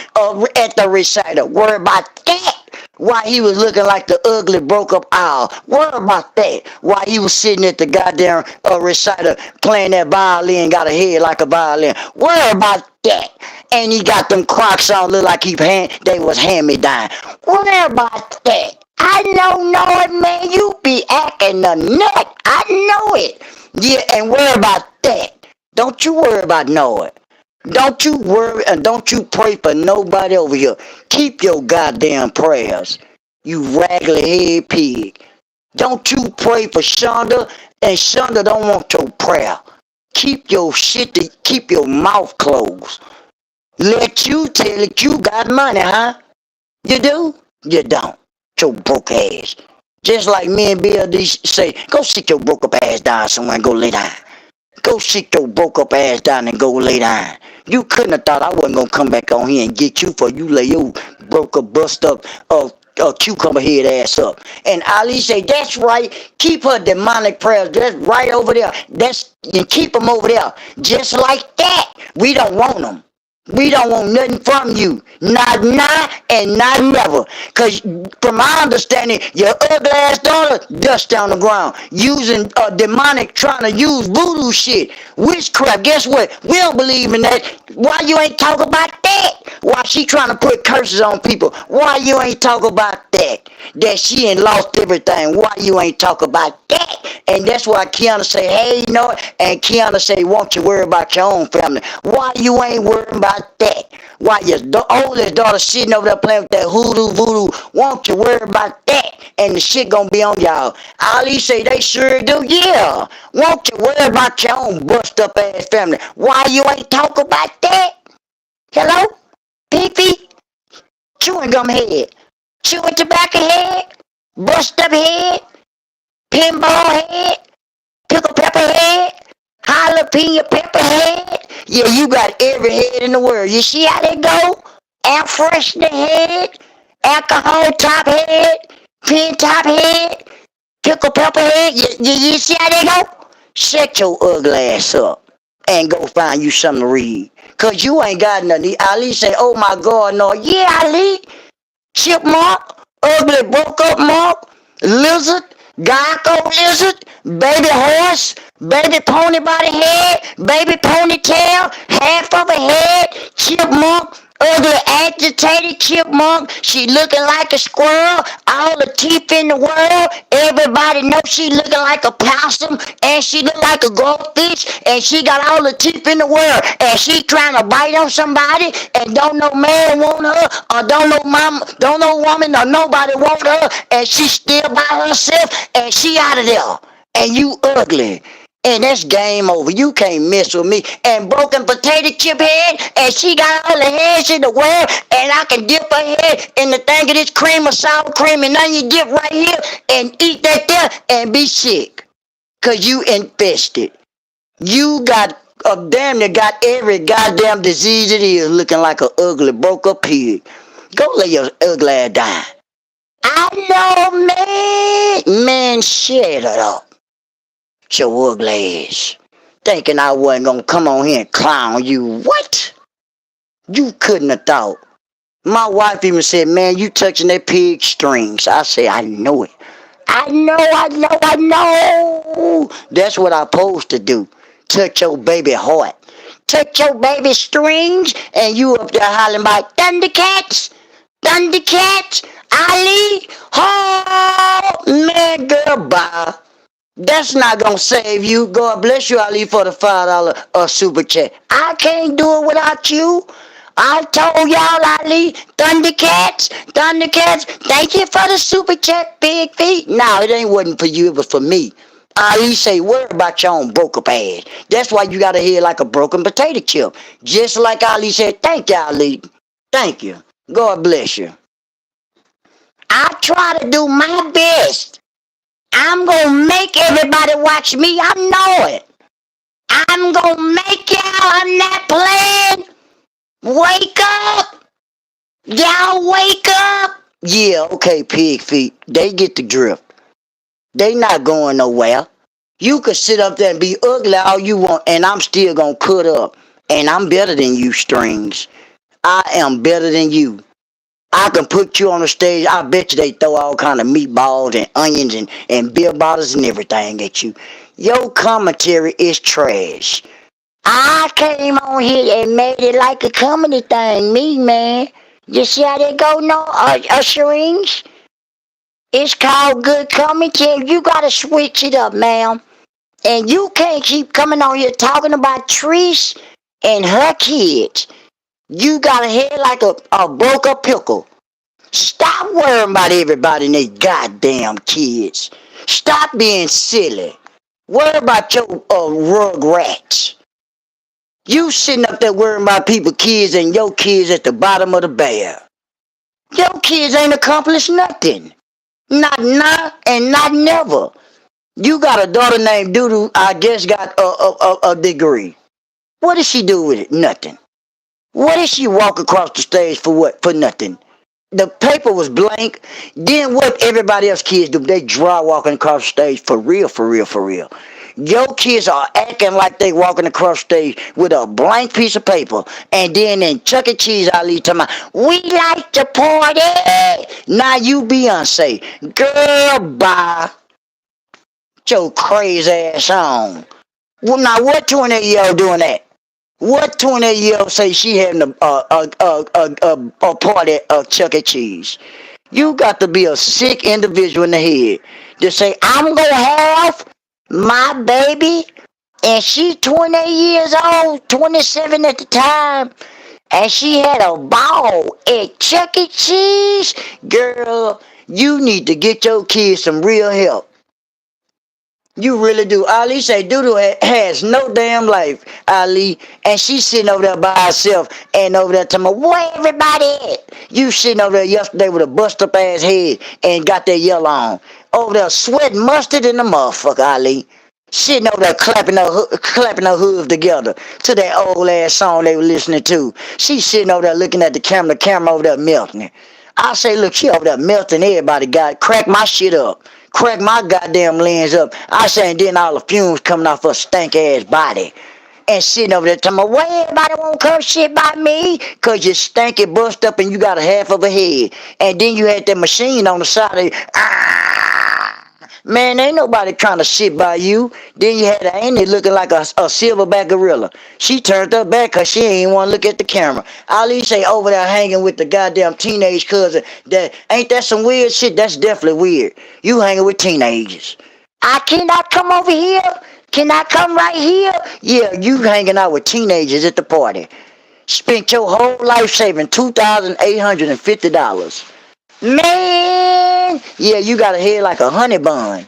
at the reciter. Worry about that. Why he was looking like the ugly broke up owl. Worry about that. Why he was sitting at the goddamn reciter playing that violin, got a head like a violin. Worry about that. And he got them Crocs on, look like they was hand-me-down. Worry about that. I know it, man. You be acting a nut. I know it. Yeah, and worry about that. Don't you worry about know it. Don't you worry and don't you pray for nobody over here. Keep your goddamn prayers, you raggedy head pig. Don't you pray for Shonda, and Shonda don't want your prayer. Keep keep your mouth closed. Let you tell it you got money, huh? You do? You don't. Your broke ass. Just like me and BLD say, go sit your broke up ass down somewhere and go lay down. Go sit your broke up ass down and go lay down. You couldn't have thought I wasn't gonna come back on here and get you for you lay your broke up, bust up, cucumber head ass up. And Ali say, that's right. Keep her demonic prayers. That's right over there. You keep them over there. Just like that. We don't want them. We don't want nothing from you. Not now and not never. Because from my understanding, your ugly ass daughter dust on the ground. Using demonic, trying to use voodoo shit. Witchcraft. Guess what? We don't believe in that. Why you ain't talk about that? Why she trying to put curses on people? Why you ain't talk about that? That she ain't lost everything. Why you ain't talk about that? And that's why Kiana say, hey, you know it. And Kiana say, won't you worry about your own family? Why you ain't worrying about about that. While your oldest daughter sitting over there playing with that hoodoo voodoo, won't you worry about that? And the shit gonna be on y'all. Ali say they sure do, yeah. Won't you worry about your own bust up ass family? Why you ain't talk about that? Hello? Pee-pee? Chewing gum head. Chewing tobacco head. Bust up head. Pinball head. Pickle pepper head. Jalapeno pepper head. Yeah, you got every head in the world. You see how they go? Air freshener head. Alcohol top head. Pin top head. Pickle pepper head. You see how they go? Shut your ugly ass up and go find you something to read. Cause you ain't got nothing. Ali say, oh my God, no. Yeah, Ali. Chipmunk, ugly broke up monk, lizard, gecko lizard, baby horse, baby pony by the head, baby ponytail, half of a head, chipmunk, ugly agitated chipmunk. She looking like a squirrel, all the teeth in the world. Everybody knows she looking like a possum, and she look like a goldfish, and she got all the teeth in the world, and she trying to bite on somebody, and don't no man want her, or don't no mom, don't no woman, or nobody want her, and she still by herself, and she out of there, and you ugly. And that's game over. You can't mess with me. And broken potato chip head, and she got all the heads in the world, and I can dip her head in the thing of this cream of sour cream and onion dip right here, and eat that there, and be sick. Cause you infested. You got damn near got every goddamn disease it is, looking like a ugly broke up pig. Go lay your ugly ass down. I know, man. Man, shut it up. Your ugly ass. Thinking I wasn't gonna come on here and clown you. What? You couldn't have thought. My wife even said, man, you touching that pig strings. I say, I know it. I know. That's what I'm supposed to do. Touch your baby heart. Touch your baby strings, and you up there hollering about Thundercats, Thundercats, Ali. Oh, man, girl, bye. That's not gonna save you. God bless you, Ali, for the $5 super chat. I can't do it without you. I told y'all, Ali, Thundercats, Thundercats, thank you for the super chat, big feet. No, it ain't wasn't for you, it was for me. Ali say, worry about your own broke up ass. That's why you got a head like a broken potato chip. Just like Ali said, thank you, Ali. Thank you. God bless you. I try to do my best. I'm gonna make everybody watch me. I know it. I'm gonna make y'all. I'm not playing. Wake up. Y'all wake up. Yeah, okay, pig feet. They get the drift. They not going nowhere. You could sit up there and be ugly all you want, and I'm still gonna cut up. And I'm better than you, strings. I am better than you. I can put you on the stage. I bet you they throw all kind of meatballs and onions and beer bottles and everything at you. Your commentary is trash. I came on here and made it like a comedy thing. Me, man. You see how they go, no? Usherings? It's called good commentary. You gotta switch it up, ma'am. And you can't keep coming on here talking about Trish and her kids. You got a head like a broke up pickle. Stop worrying about everybody and their goddamn kids. Stop being silly. Worry about your rugrats. You sitting up there worrying about people's kids and your kids at the bottom of the barrel. Your kids ain't accomplished nothing. Not now and not never. You got a daughter named Doodoo, I guess got a degree. What does she do with it? Nothing. What did she walk across the stage for what? For nothing. The paper was blank. Then what everybody else kids do? They draw walking across the stage for real, for real, for real. Your kids are acting like they walking across stage with a blank piece of paper. And then in Chuck E. Cheese, Ali talking about, we like to party. Now you Beyonce. Girl, bye. Your crazy ass on. Well, now what 28-year-old doing that? What 28-year-old say she having a party of Chuck E. Cheese? You got to be a sick individual in the head to say, I'm going to have my baby, and she's 28 years old, 27 at the time, and she had a ball at Chuck E. Cheese. Girl, you need to get your kids some real help. You really do. Ali say Doodoo has no damn life, Ali. And she's sitting over there by herself and over there telling me, where everybody at? You sitting over there yesterday with a bust up ass head and got that yellow on. Over there sweating mustard in the motherfucker, Ali. Sitting over there clapping her hooves together to that old ass song they were listening to. She's sitting over there looking at the camera over there melting it. I say, look, she over there melting everybody, got crack my shit up. Crack my goddamn lens up. I say, and then all the fumes coming off her stank ass body. And sitting over there telling me, why everybody won't come shit by me? Cause you stanky bust up and you got a half of a head. And then you had that machine on the side of you. Man, ain't nobody trying to sit by you. Then you had Annie looking like a silverback gorilla. She turned her back because she ain't want to look at the camera. Ali say over there hanging with the goddamn teenage cousin. That ain't that some weird shit? That's definitely weird. You hanging with teenagers. I cannot come over here. Can I come right here? Yeah, you hanging out with teenagers at the party. Spent your whole life saving $2,850. Man, yeah, you got a head like a honey bun.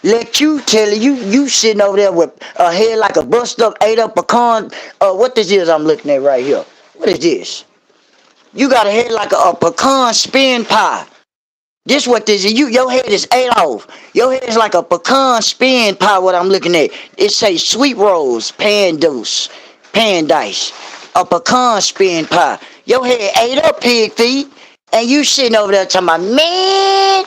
Let you tell you sitting over there with a head like a bust up, ate up pecan. What this is I'm looking at right here? What is this? You got a head like a pecan spin pie. This what this is. Your head is ate off. Your head is like a pecan spin pie. What I'm looking at. It says sweet rolls, pan deuce, pan dice, a pecan spin pie. Your head ate up, pig feet. And you sitting over there talking about, man,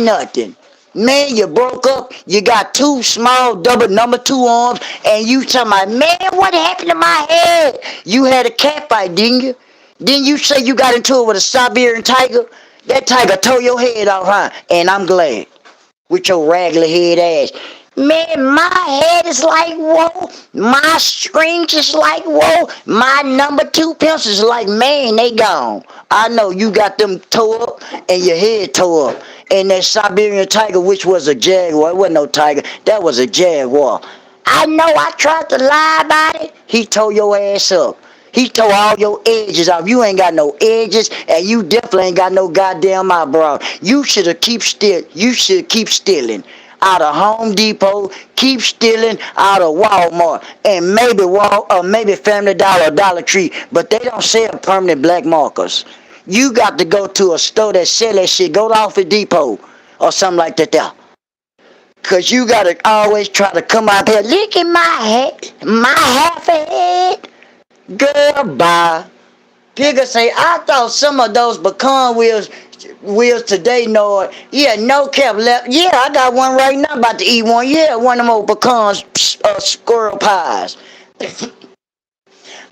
nothing. Man, you broke up. You got two small double number two arms. And you talking about, man, what happened to my head? You had a cat fight, didn't you? Didn't you say you got into it with a Siberian tiger? That tiger tore your head off, huh? And I'm glad. With your raggedy head ass. Man, my head is like whoa. My strings is like whoa. My number two pencils is like, man, they gone. I know you got them tore up and your head tore up. And that Siberian tiger, which was a jaguar, it wasn't no tiger, that was a jaguar. I know I tried to lie about it. He tore your ass up. He tore all your edges off. You ain't got no edges, and you definitely ain't got no goddamn eyebrow. You should have keep still. You should keep stealing out of Home Depot. Keep stealing out of Walmart, and maybe Family Dollar or Dollar Tree. But they don't sell permanent black markers. You got to go to a store that sell that shit. Go to Office Depot or something like that there. Cause you gotta always try to come out here. Look at my head, my half a head. Girl, bye. Pigga say, I thought some of those pecan wheels today, Nard. Yeah, no cap left. Yeah, I got one right now, about to eat one. Yeah, one of them old pecans, squirrel pies.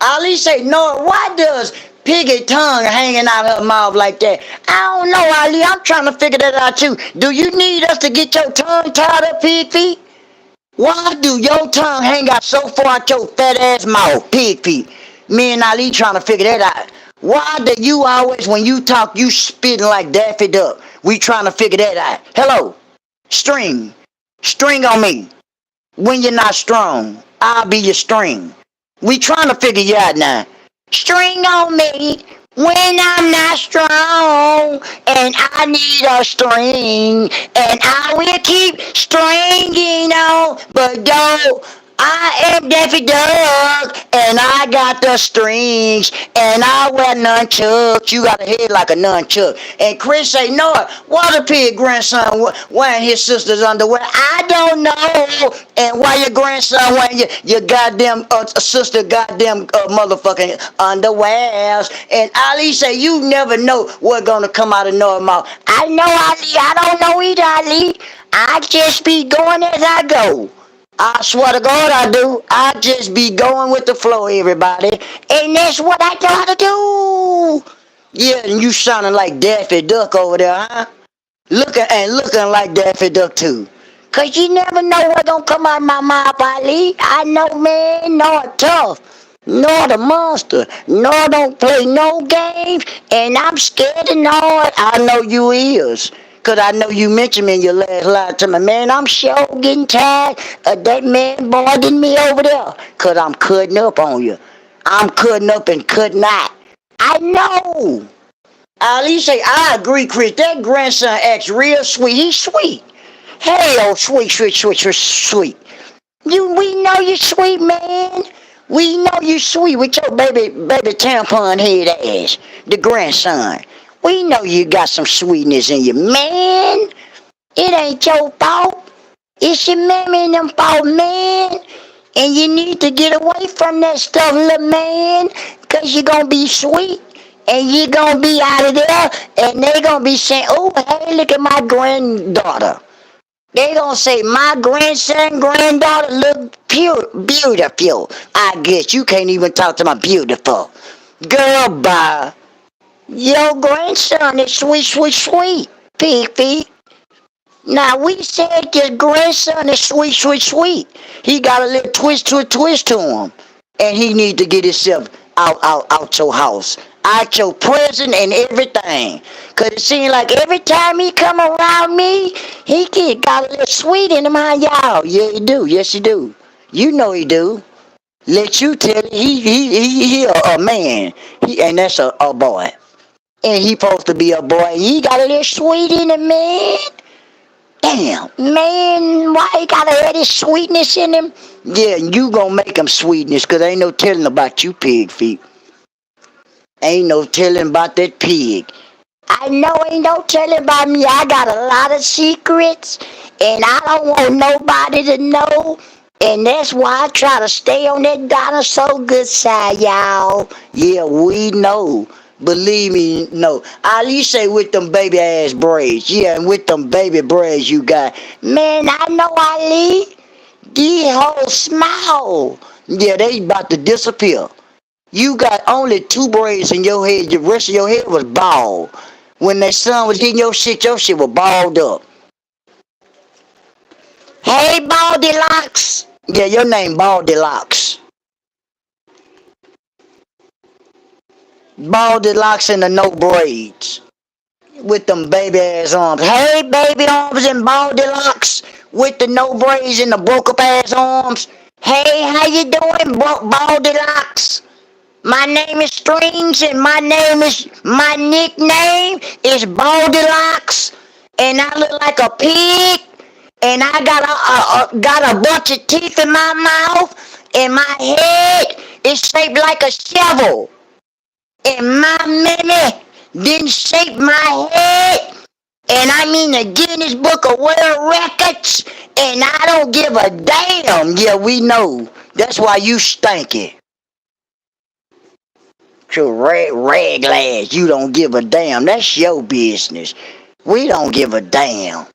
Ali say, Nard, why does Piggy tongue hanging out her mouth like that? I don't know, Ali. I'm trying to figure that out too. Do you need us to get your tongue tied up, pig feet? Why do your tongue hang out so far out your fat ass mouth, pig feet? Me and Ali trying to figure that out. Why do you always, when you talk, you spitting like Daffy Duck? We trying to figure that out. Hello, string. String on me. When you're not strong, I'll be your string. We trying to figure you out now. String on me when I'm not strong, and I need a string, and I will keep stringing on, but don't. I am Daffy Duck, and I got the strings, and I wear nunchucks. You got a head like a nunchuck. And Chris say, no, why the pig grandson wearing his sister's underwear? I don't know. And why your grandson wearing your goddamn sister goddamn motherfucking underwears? And Ali say, you never know what's gonna come out of Noah's mouth. I know, Ali. I don't know either, Ali. I just be going as I go. I swear to God I do. I just be going with the flow, everybody. And that's what I know how to do. Yeah, and you sounding like Daffy Duck over there, huh? Looking like Daffy Duck too. Cause you never know what's gonna come out of my mouth, Ali. I know, man, Nord tough. Nord a monster. Nord don't play no games. And I'm scared of Nord. I know you is. Cause I know you mentioned me in your last line to me, man, I'm sure getting tired of that man bothering me over there. Cause I'm cutting up on you. I'm cutting up and cutting out. I know. Ali say, I agree, Chris. That grandson acts real sweet. He's sweet. Hey, oh, sweet, sweet, sweet, sweet, sweet. We know you sweet, man. We know you sweet with your baby tampon head ass, the grandson. We know you got some sweetness in you, man. It ain't your fault. It's your mammy and them fault, man. And you need to get away from that stuff, little man, because you're going to be sweet. And you're going to be out of there, and they going to be saying, oh, hey, look at my granddaughter. They gonna say my grandson, granddaughter look beautiful. I guess you can't even talk to my beautiful girl. Bye. Your grandson is sweet, sweet, sweet. Pig feet. Now we said your grandson is sweet, sweet, sweet. He got a little twist to him, and he need to get himself out your house, out your prison and everything. Cause it seems like every time he come around me, got a little sweet in him, huh, y'all? Yeah, he do. Yes, he do. You know he do. Let you tell it. He a man. And that's a boy. And he supposed to be a boy. He got a little sweet in him, man. Damn, man, why he gotta have this sweetness in him? Yeah, you gonna make him sweetness, cause ain't no telling about you, pig feet. Ain't no telling about that pig. I know ain't no telling about me. I got a lot of secrets, and I don't want nobody to know. And that's why I try to stay on that dinosaur good side, y'all. Yeah, we know. Believe me, no. Ali say with them baby ass braids. Yeah, and with them baby braids you got. Man, I know Ali. These whole smile. Yeah, they about to disappear. You got only two braids in your head. The rest of your head was bald. When that sun was hitting your shit was balled up. Hey, Baldy Locks. Yeah, your name Baldy Locks. Baldy Locks and the no braids. With them baby ass arms. Hey, baby arms and Baldy Locks. With the no braids and the broke up ass arms. Hey, how you doing, Baldy Locks? My name is Strings, and my nickname is Baldilocks, and I look like a pig, and I got a bunch of teeth in my mouth, and my head is shaped like a shovel, and my mammy didn't shape my head, and I'm in the Guinness Book of World Records, and I don't give a damn. Yeah, we know. That's why you stinky. To rag lads, you don't give a damn. That's your business. We don't give a damn.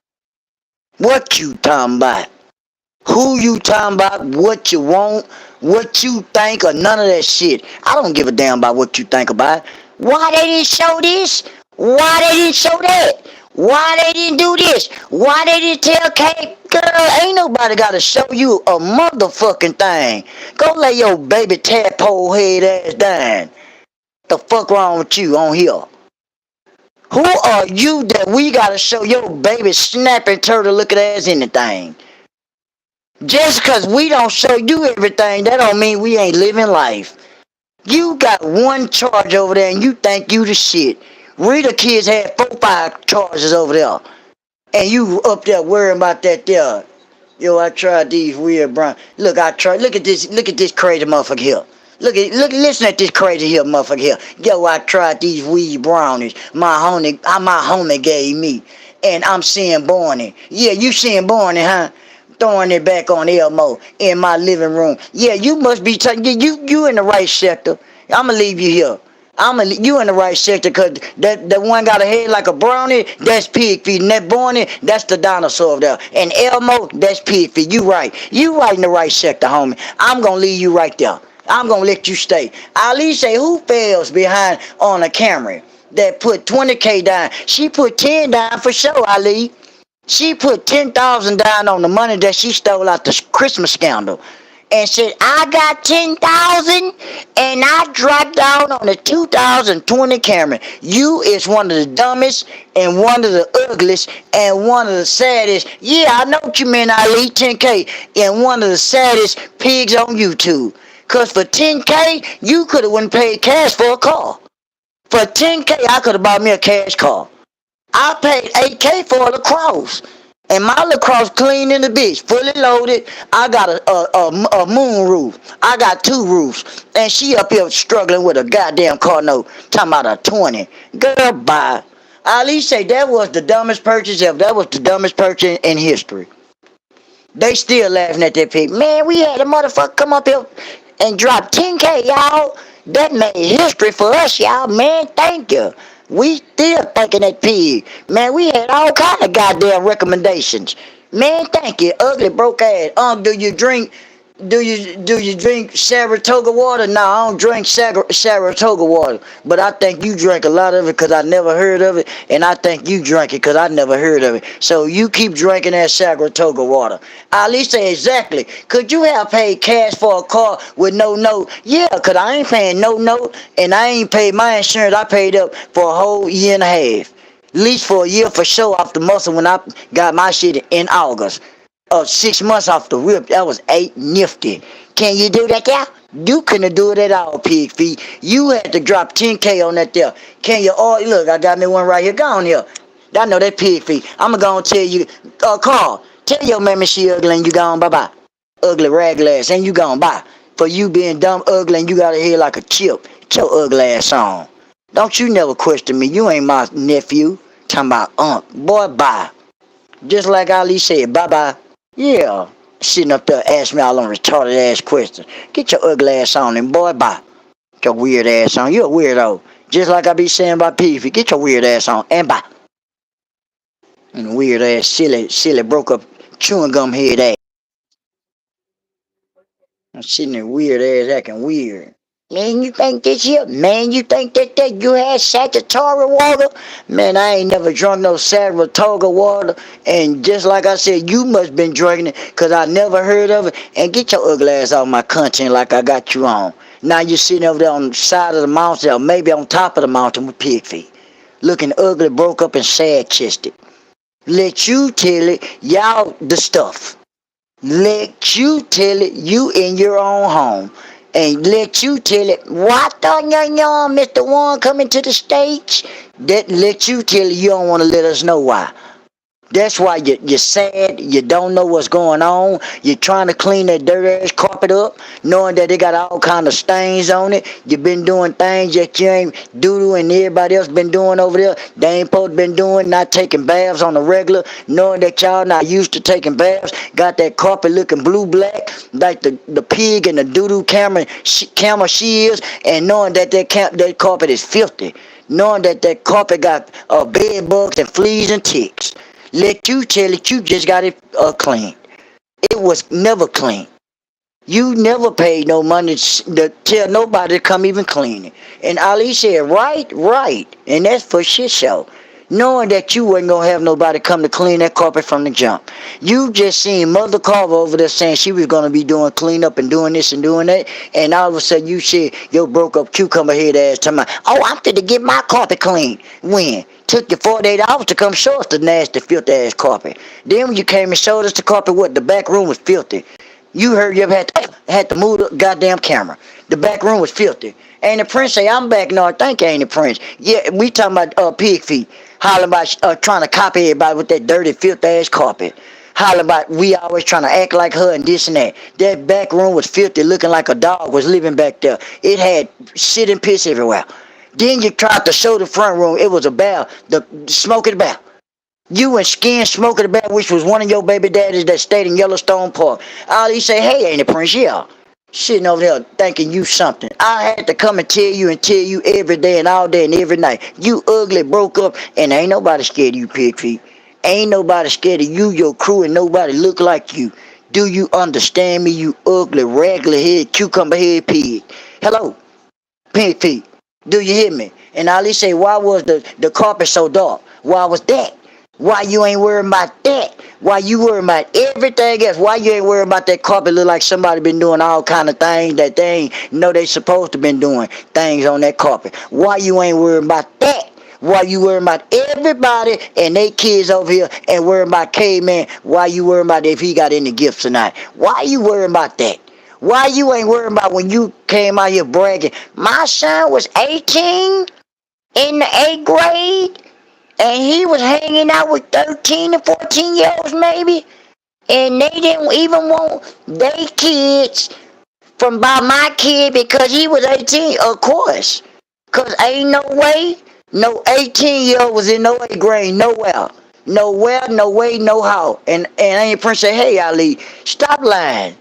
What you talking about? Who you talking about? What you want? What you think? Or none of that shit. I don't give a damn about what you think about. Why they didn't show this? Why they didn't show that? Why they didn't do this? Why they didn't tell Kate? Girl, ain't nobody gotta show you a motherfucking thing. Go lay your baby tadpole head ass down. The fuck wrong with you on here? Who are you that we gotta show your baby snapping turtle looking ass anything? Just cause we don't show you everything, that don't mean we ain't living life. You got one charge over there and you think you the shit. Rita kids had 4-5 charges over there. And you up there worrying about that there. Yo, I tried these weird brown. Look, look at this crazy motherfucker here. Listen at this crazy here motherfucker here. Yo, I tried these weed brownies my homie gave me. And I'm seeing Barney. Yeah, you seeing Barney, huh? Throwing it back on Elmo in my living room. Yeah, you must be, you in the right sector. I'ma leave you here. You in the right sector, cause that one got a head like a brownie, that's pig feet. And that Barney, that's the dinosaur over there. And Elmo, that's pig feet. You right in the right sector, homie. I'm gonna leave you right there. I'm gonna let you stay. Ali say, who fails behind on a camera that put 20K down? She put 10 down for sure, Ali. She put 10,000 down on the money that she stole out the Christmas scandal. And said, I got 10,000 and I dropped down on the 2020 camera. You is one of the dumbest and one of the ugliest and one of the saddest. Yeah, I know what you mean, Ali, 10K, and one of the saddest pigs on YouTube. Cause for 10K, you could have went and paid cash for a car. For 10K, I could have bought me a cash car. I paid 8K for a lacrosse. And my lacrosse clean in the bitch, fully loaded. I got a moon roof. I got two roofs. And she up here struggling with a goddamn car note. Talking about a 20. Girl, bye. I at least say that was the dumbest purchase ever. That was the dumbest purchase in history. They still laughing at that pig. Man, we had a motherfucker come up here and drop 10K, y'all. That made history for us, y'all. Man, thank you. We still thanking that pig. Man, we had all kind of goddamn recommendations. Man, thank you. Ugly, broke ass. Do you drink do you drink Saratoga water? No, I don't drink Saratoga water. But I think you drink a lot of it because I never heard of it. And I think you drink it because I never heard of it. So you keep drinking that Saratoga water. I at least say exactly. Could you have paid cash for a car with no note? Yeah, because I ain't paying no note. And I ain't paid my insurance. I paid up for a whole year and a half. At least for a year for sure off the muscle when I got my shit in August. 6 months off the rip, that was 8 nifty. Can you do that there? You couldn't do it at all, pig feet. You had to drop 10K on that there. Can you all look, I got me one right here. Go on here. I know that pig feet. I'ma go and tell you, Carl, tell your mammy she ugly and you gone bye-bye. Ugly raglass and you gone bye. For you being dumb, ugly, and you got a head like a chip. Get your ugly ass on. Don't you never question me. You ain't my nephew. Talking about boy, bye. Just like Ali said, bye-bye. Yeah, sitting up there asking me all them retarded ass questions. Get your ugly ass on and boy, bye. Get your weird ass on. You a weirdo. Just like I be saying about Peefy. Get your weird ass on and bye. And weird ass, silly, broke up chewing gum head ass. I'm sitting there weird ass acting weird. Man, you think this here? Man, you think that you had Saratoga water? Man, I ain't never drunk no Saratoga water. And just like I said, you must been drinking it because I never heard of it. And get your ugly ass off my content like I got you on. Now you sitting over there on the side of the mountain or maybe on top of the mountain with pig feet. Looking ugly, broke up, and sad chested. Let you tell it, y'all the stuff. Let you tell it, you in your own home. And let you tell it, what on your Mr. One coming to the stage? That let you tell it, you don't want to let us know why. That's why you're sad. You don't know what's going on. You're trying to clean that dirty ass carpet up, knowing that they got all kind of stains on it. You've been doing things that you ain't doo-doo and everybody else been doing over there. They ain't supposed to been doing, not taking baths on the regular, knowing that y'all not used to taking baths. Got that carpet looking blue-black, like the pig and the doo-doo camera she is, and knowing that that carpet is filthy. Knowing that carpet got bed bugs and fleas and ticks. Let you tell it, you just got it clean. It was never clean. You never paid no money to tell nobody to come even clean it. And Ali said, right. And that's for shit show. Knowing that you wasn't going to have nobody come to clean that carpet from the jump. You just seen Mother Carver over there saying she was going to be doing cleanup and doing this and doing that. And all of a sudden you said your broke up cucumber head ass talking about, oh, I'm fit to get my carpet clean. When? Took you 48 hours to come show us the nasty filthy ass carpet. Then when you came and showed us the carpet, what? The back room was filthy. You heard you ever had to move the goddamn camera. The back room was filthy. And the prince say, I'm back. No, I think I ain't the prince. Yeah, we talking about pig feet. Hollering about trying to copy everybody with that dirty, filthy ass carpet. Hollering about we always trying to act like her and this and that. That back room was filthy, looking like a dog was living back there. It had shit and piss everywhere. Then you tried to show the front room. It was a barrel, the smoking barrel. You and Skin Smoking the Bear, which was one of your baby daddies that stayed in Yellowstone Park. All he say, hey, ain't it Prince? Yeah. Sitting over there thinking you something. I had to come and tell you every day and all day and every night. You ugly, broke up, and ain't nobody scared of you, pig feet. Ain't nobody scared of you, your crew, and nobody look like you. Do you understand me, you ugly, regular head, cucumber head pig? Hello, pig feet. Do you hear me? And Ali say, why was the carpet so dark? Why was that? Why you ain't worried about that? Why you worried about everything else? Why you ain't worried about that carpet look like somebody been doing all kind of things that they ain't know they supposed to been doing things on that carpet? Why you ain't worried about that? Why you worried about everybody and they kids over here and worried about K-Man? Why you worried about if he got any gifts or not? Why you worried about that? Why you ain't worrying about when you came out here bragging? My son was 18 in the 8th grade, and he was hanging out with 13 and 14-year-olds maybe, and they didn't even want their kids from by my kid because he was 18, of course. Because ain't no way no 18-year-old was in no 8th grade nowhere. Nowhere, no way, no how. And Ain't Prince say, hey, Ali, stop lying.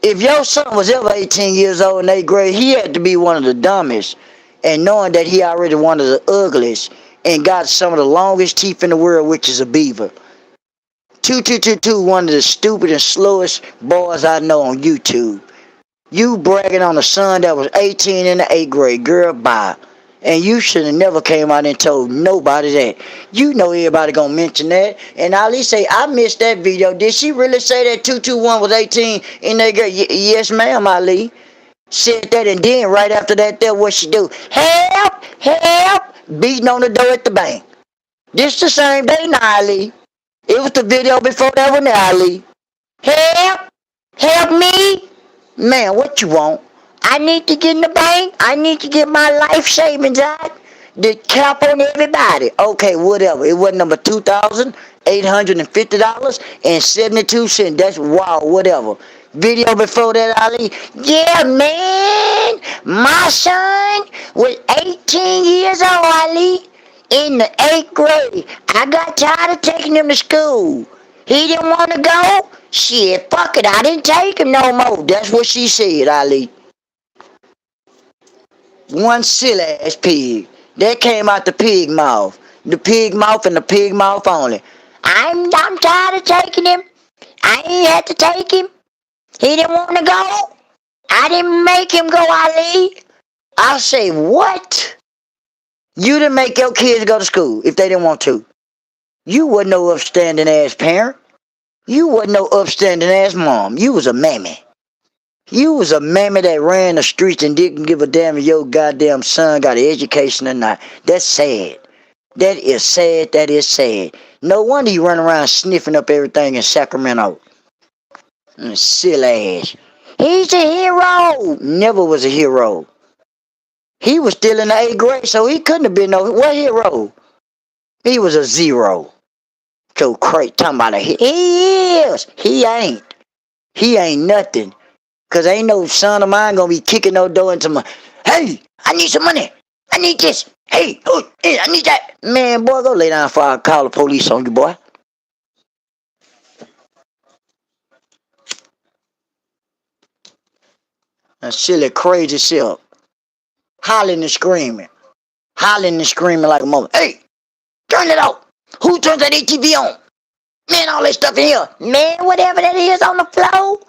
If your son was ever 18 years old in 8th grade, he had to be one of the dumbest. And knowing that he already one of the ugliest and got some of the longest teeth in the world, which is a beaver. 2222, one of the stupid and slowest boys I know on YouTube. You bragging on a son that was 18 in the 8th grade. Girl, bye. And you should have never came out and told nobody that. You know everybody gonna mention that. And Ali say, I missed that video. Did she really say that 221 was 18 in that grade? Yes, ma'am, Ali. Said that, and then right after that, what she do? Help! Help! Beating on the door at the bank. This the same day now, Ali. It was the video before that one, Ali. Help! Help me! Man, what you want? I need to get in the bank. I need to get my life savings out. The cap on everybody. Okay, whatever. It was number $2,850.72. That's wow, whatever. Video before that, Ali. Yeah, man. My son was 18 years old, Ali. In the 8th grade. I got tired of taking him to school. He didn't want to go? Shit, fuck it. I didn't take him no more. That's what she said, Ali. One silly ass pig. That came out the pig mouth. The pig mouth and the pig mouth only. I'm tired of taking him. I ain't had to take him. He didn't want to go. I didn't make him go, Ali. I say, what? You didn't make your kids go to school if they didn't want to. You wasn't no upstanding ass parent. You wasn't no upstanding ass mom. You was a mammy. You was a mammy that ran the streets and didn't give a damn if your goddamn son got an education or not. That's sad. That is sad. That is sad. No wonder you run around sniffing up everything in Sacramento. Silly ass. He's a hero. Never was a hero. He was still in the 8th grade, so he couldn't have been no what hero. He was a zero. So crazy talking about a he is. He ain't. He ain't nothing. Cause ain't no son of mine gonna be kicking no door into my, hey, I need some money. I need this. Hey, I need that. Man, boy, go lay down before I call the police on you, boy. That silly crazy self. Hollering and screaming. Hollering and screaming like a mother. Hey, turn it off. Who turns that ATV on? Man, all that stuff in here. Man, whatever that is on the floor,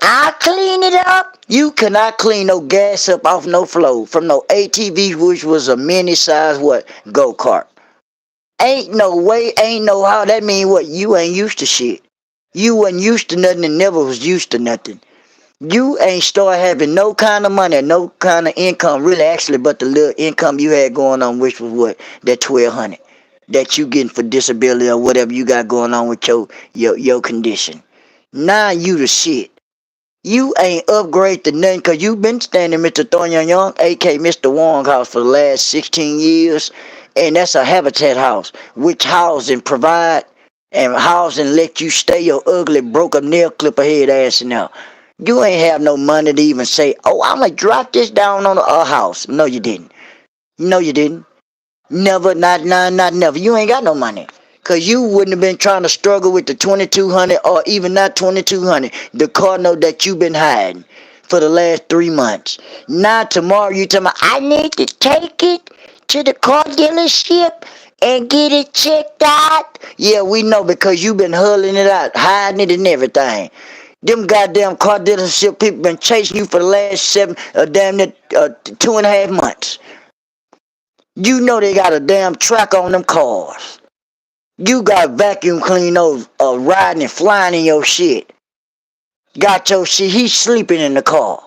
I'll clean it up. You cannot clean no gas up off no floor from no ATV, which was a mini size what? Go-kart. Ain't no way, ain't no how. That mean what? You ain't used to shit. You wasn't used to nothing and never was used to nothing. You ain't start having no kind of money, no kind of income, really actually, but the little income you had going on, which was what? That 1,200 that you getting for disability or whatever you got going on with your condition. Now you the shit. You ain't upgrade to nothing because you been standing Mr. Thornton Young, aka Mr. Wong house for the last 16 years. And that's a habitat house, which house and provide and house and let you stay your ugly, broke up nail clipper head ass in there. You ain't have no money to even say, oh, I'm going to drop this down on a house. No, you didn't. No, you didn't. Never, not never. You ain't got no money. Because you wouldn't have been trying to struggle with the 2,200 or even not 2,200. The car note that you've been hiding for the last 3 months. Now tomorrow you tell me, I need to take it to the car dealership and get it checked out. Yeah, we know because you've been hulling it out, hiding it and everything. Them goddamn car dealership people been chasing you for the last 2.5 months. You know they got a damn track on them cars. You got vacuum clean those riding and flying in your shit. Got your shit. He's sleeping in the car.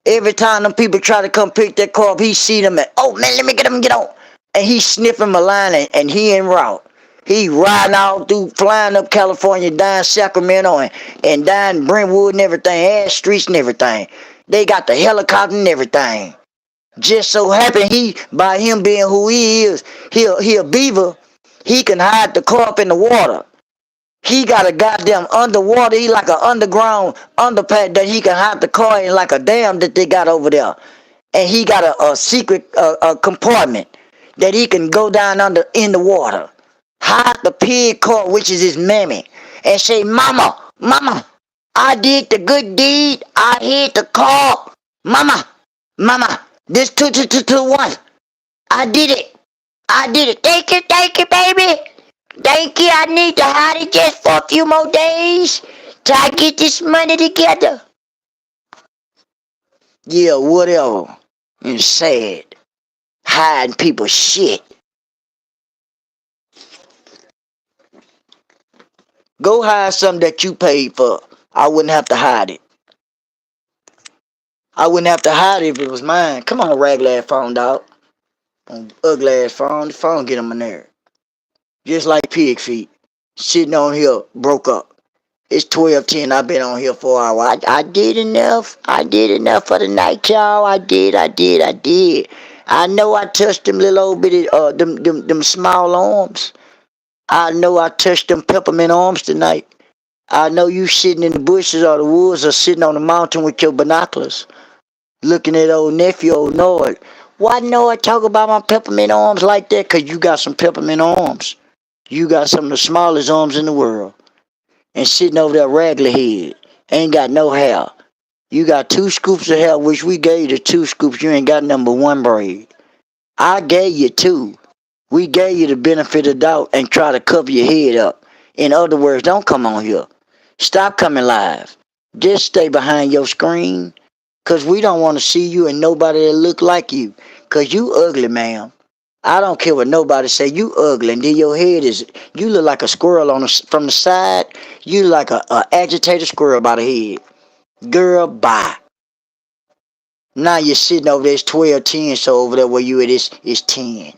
Every time them people try to come pick that car up, he see them and, oh man, let me get him get on. And he sniffing my line and he en route. He riding all through, flying up California, down Sacramento, and down Brentwood and everything, ass streets and everything. They got the helicopter and everything. Just so happen by him being who he is, he a beaver. He can hide the car up in the water. He got a goddamn underwater. He like an underground underpad that he can hide the car in, like a dam that they got over there. And he got a secret a compartment that he can go down under in the water, hide the pig car, which is his mammy, and say, "Mama, mama, I did the good deed. I hid the car, mama, mama. This 2 2 2 2 1. I did it. I did it. Thank you, baby. Thank you. I need to hide it just for a few more days till I get this money together." Yeah, whatever. And sad. Hiding people's shit. Go hide something that you paid for. I wouldn't have to hide it. I wouldn't have to hide it if it was mine. Come on, ragged ass phone, dog. Ugly ass phone. The phone get on my nerve. Just like pig feet. Sitting on here, broke up. It's 12:10. I've been on here for an hour. I did enough. I did enough for the night, y'all. I did. I know I touched them little old bitty, them small arms. I know I touched them peppermint arms tonight. I know you sitting in the bushes or the woods or sitting on the mountain with your binoculars, looking at old nephew, old Nard. Why Nard talk about my peppermint arms like that? Cause you got some peppermint arms. You got some of the smallest arms in the world. And sitting over there raggedy head. Ain't got no hair. You got 2 scoops of hair, which we gave you the 2 scoops. You ain't got number 1 braid. I gave you 2. We gave you the benefit of the doubt and try to cover your head up. In other words, don't come on here. Stop coming live. Just stay behind your screen. Cause we don't want to see you and nobody that look like you. Cause you ugly, ma'am. I don't care what nobody say. You ugly, and then your head is. You look like a squirrel from the side. You look like a agitated squirrel by the head. Girl, bye. Now you're sitting over there. It's 12:10. So over there where you at is 10.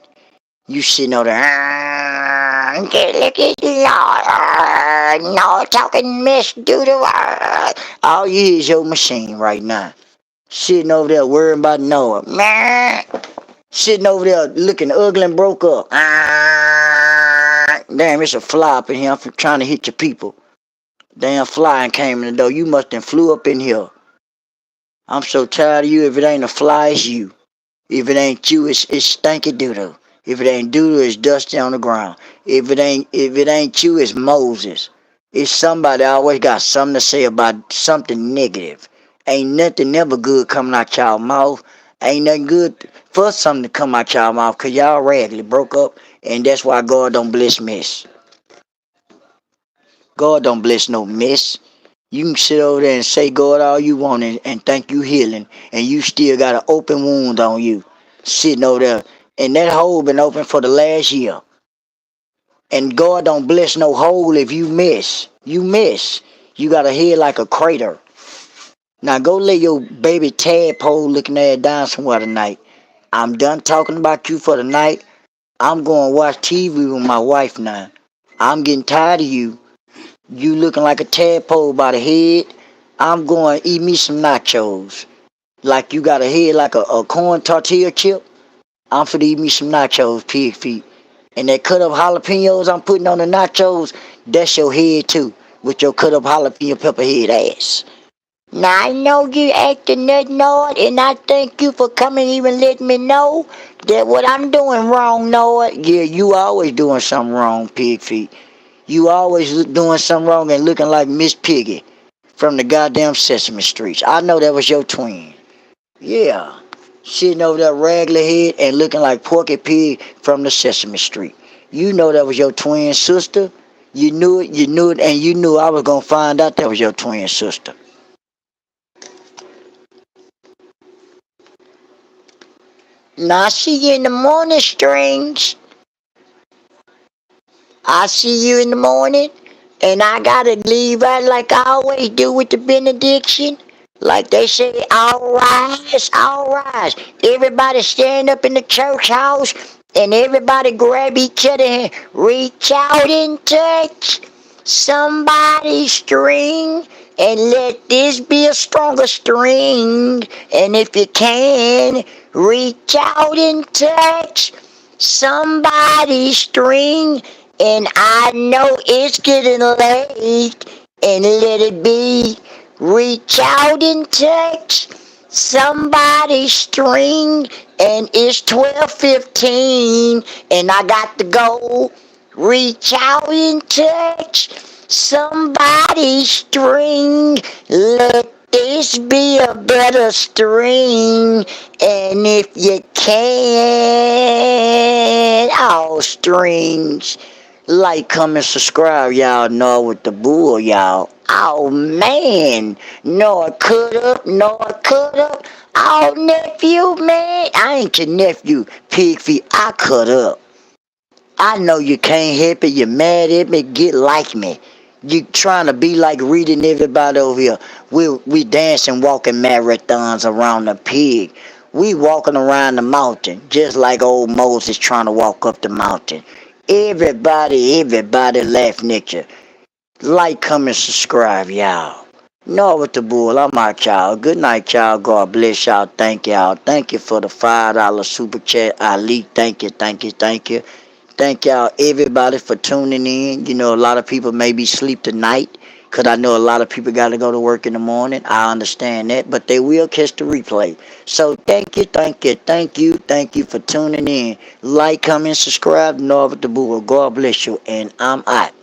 You sitting over there. Look at no talking Miss Doodle. All you hear is your machine right now. Sitting over there worrying about Noah. Sitting over there looking ugly and broke up. Damn, it's a fly up in here. I'm trying to hit your people. Damn fly and came in the door. You must have flew up in here. I'm so tired of you. If it ain't a fly, it's you. If it ain't you, it's stinky doodle. If it ain't doodle, it's dusty on the ground. If it ain't you, it's Moses. It's somebody always got something to say about something negative. Ain't nothing ever good coming out y'all mouth. Ain't nothing good for something to come out y'all mouth, cause y'all raggedy broke up, and that's why God don't bless mess. God don't bless no mess. You can sit over there and say God all you want and think you healing, and you still got an open wound on you, sitting over there, and that hole been open for the last year. And God don't bless no hole if you miss. You miss. You got a head like a crater. Now go lay your baby tadpole looking at down somewhere tonight. I'm done talking about you for the night. I'm going to watch TV with my wife now. I'm getting tired of you. You looking like a tadpole by the head. I'm going to eat me some nachos. Like you got a head like a corn tortilla chip. I'm finna eat me some nachos, pig feet. And that cut up jalapenos I'm putting on the nachos, that's your head too. With your cut up jalapeno pepper head ass. Now I know you acting nut Nord, and I thank you for coming even letting me know that what I'm doing wrong, Nord. Yeah, you always doing something wrong, pig feet. You always doing something wrong and looking like Miss Piggy from the goddamn Sesame Streets. I know that was your twin. Yeah. Sitting over there raggedy head and looking like Porky Pig from the Sesame Street. You know that was your twin sister. You knew it, and you knew I was gonna find out that was your twin sister. Now I see you in the morning, Strings. I see you in the morning, and I gotta leave out like I always do with the benediction. Like they say, all rise, all rise. Everybody stand up in the church house And everybody grab each other and reach out and touch somebody's string. And let this be a stronger string. And if you can, reach out and touch somebody's string. And I know it's getting late. And let it be. Reach out and touch somebody's string. And it's 12:15. And I got to go. Reach out and touch somebody's string. Let this be a better string. And if you can, all strings. Like, comment, subscribe, y'all. Know with the bull, y'all. Oh man, Nard cut up, Nard cut up. Oh nephew, man, I ain't your nephew, pig feet. I cut up. I know you can't help it. You're mad at me. Get like me. You trying to be like reading everybody over here. We dancing, walking marathons around the pig. We walking around the mountain just like old Moses trying to walk up the mountain. Everybody laughing at you. Like, comment, subscribe, y'all. No with the bull. I'm out, y'all. Good night, y'all. God bless y'all. Thank y'all. Thank you for the $5 super chat. Ali, thank you, thank you, thank you. Thank y'all, everybody, for tuning in. You know, a lot of people maybe sleep tonight because I know a lot of people got to go to work in the morning. I understand that, but they will catch the replay. So thank you, thank you, thank you, thank you for tuning in. Like, comment, subscribe, North the Bull. God bless you, and I'm out.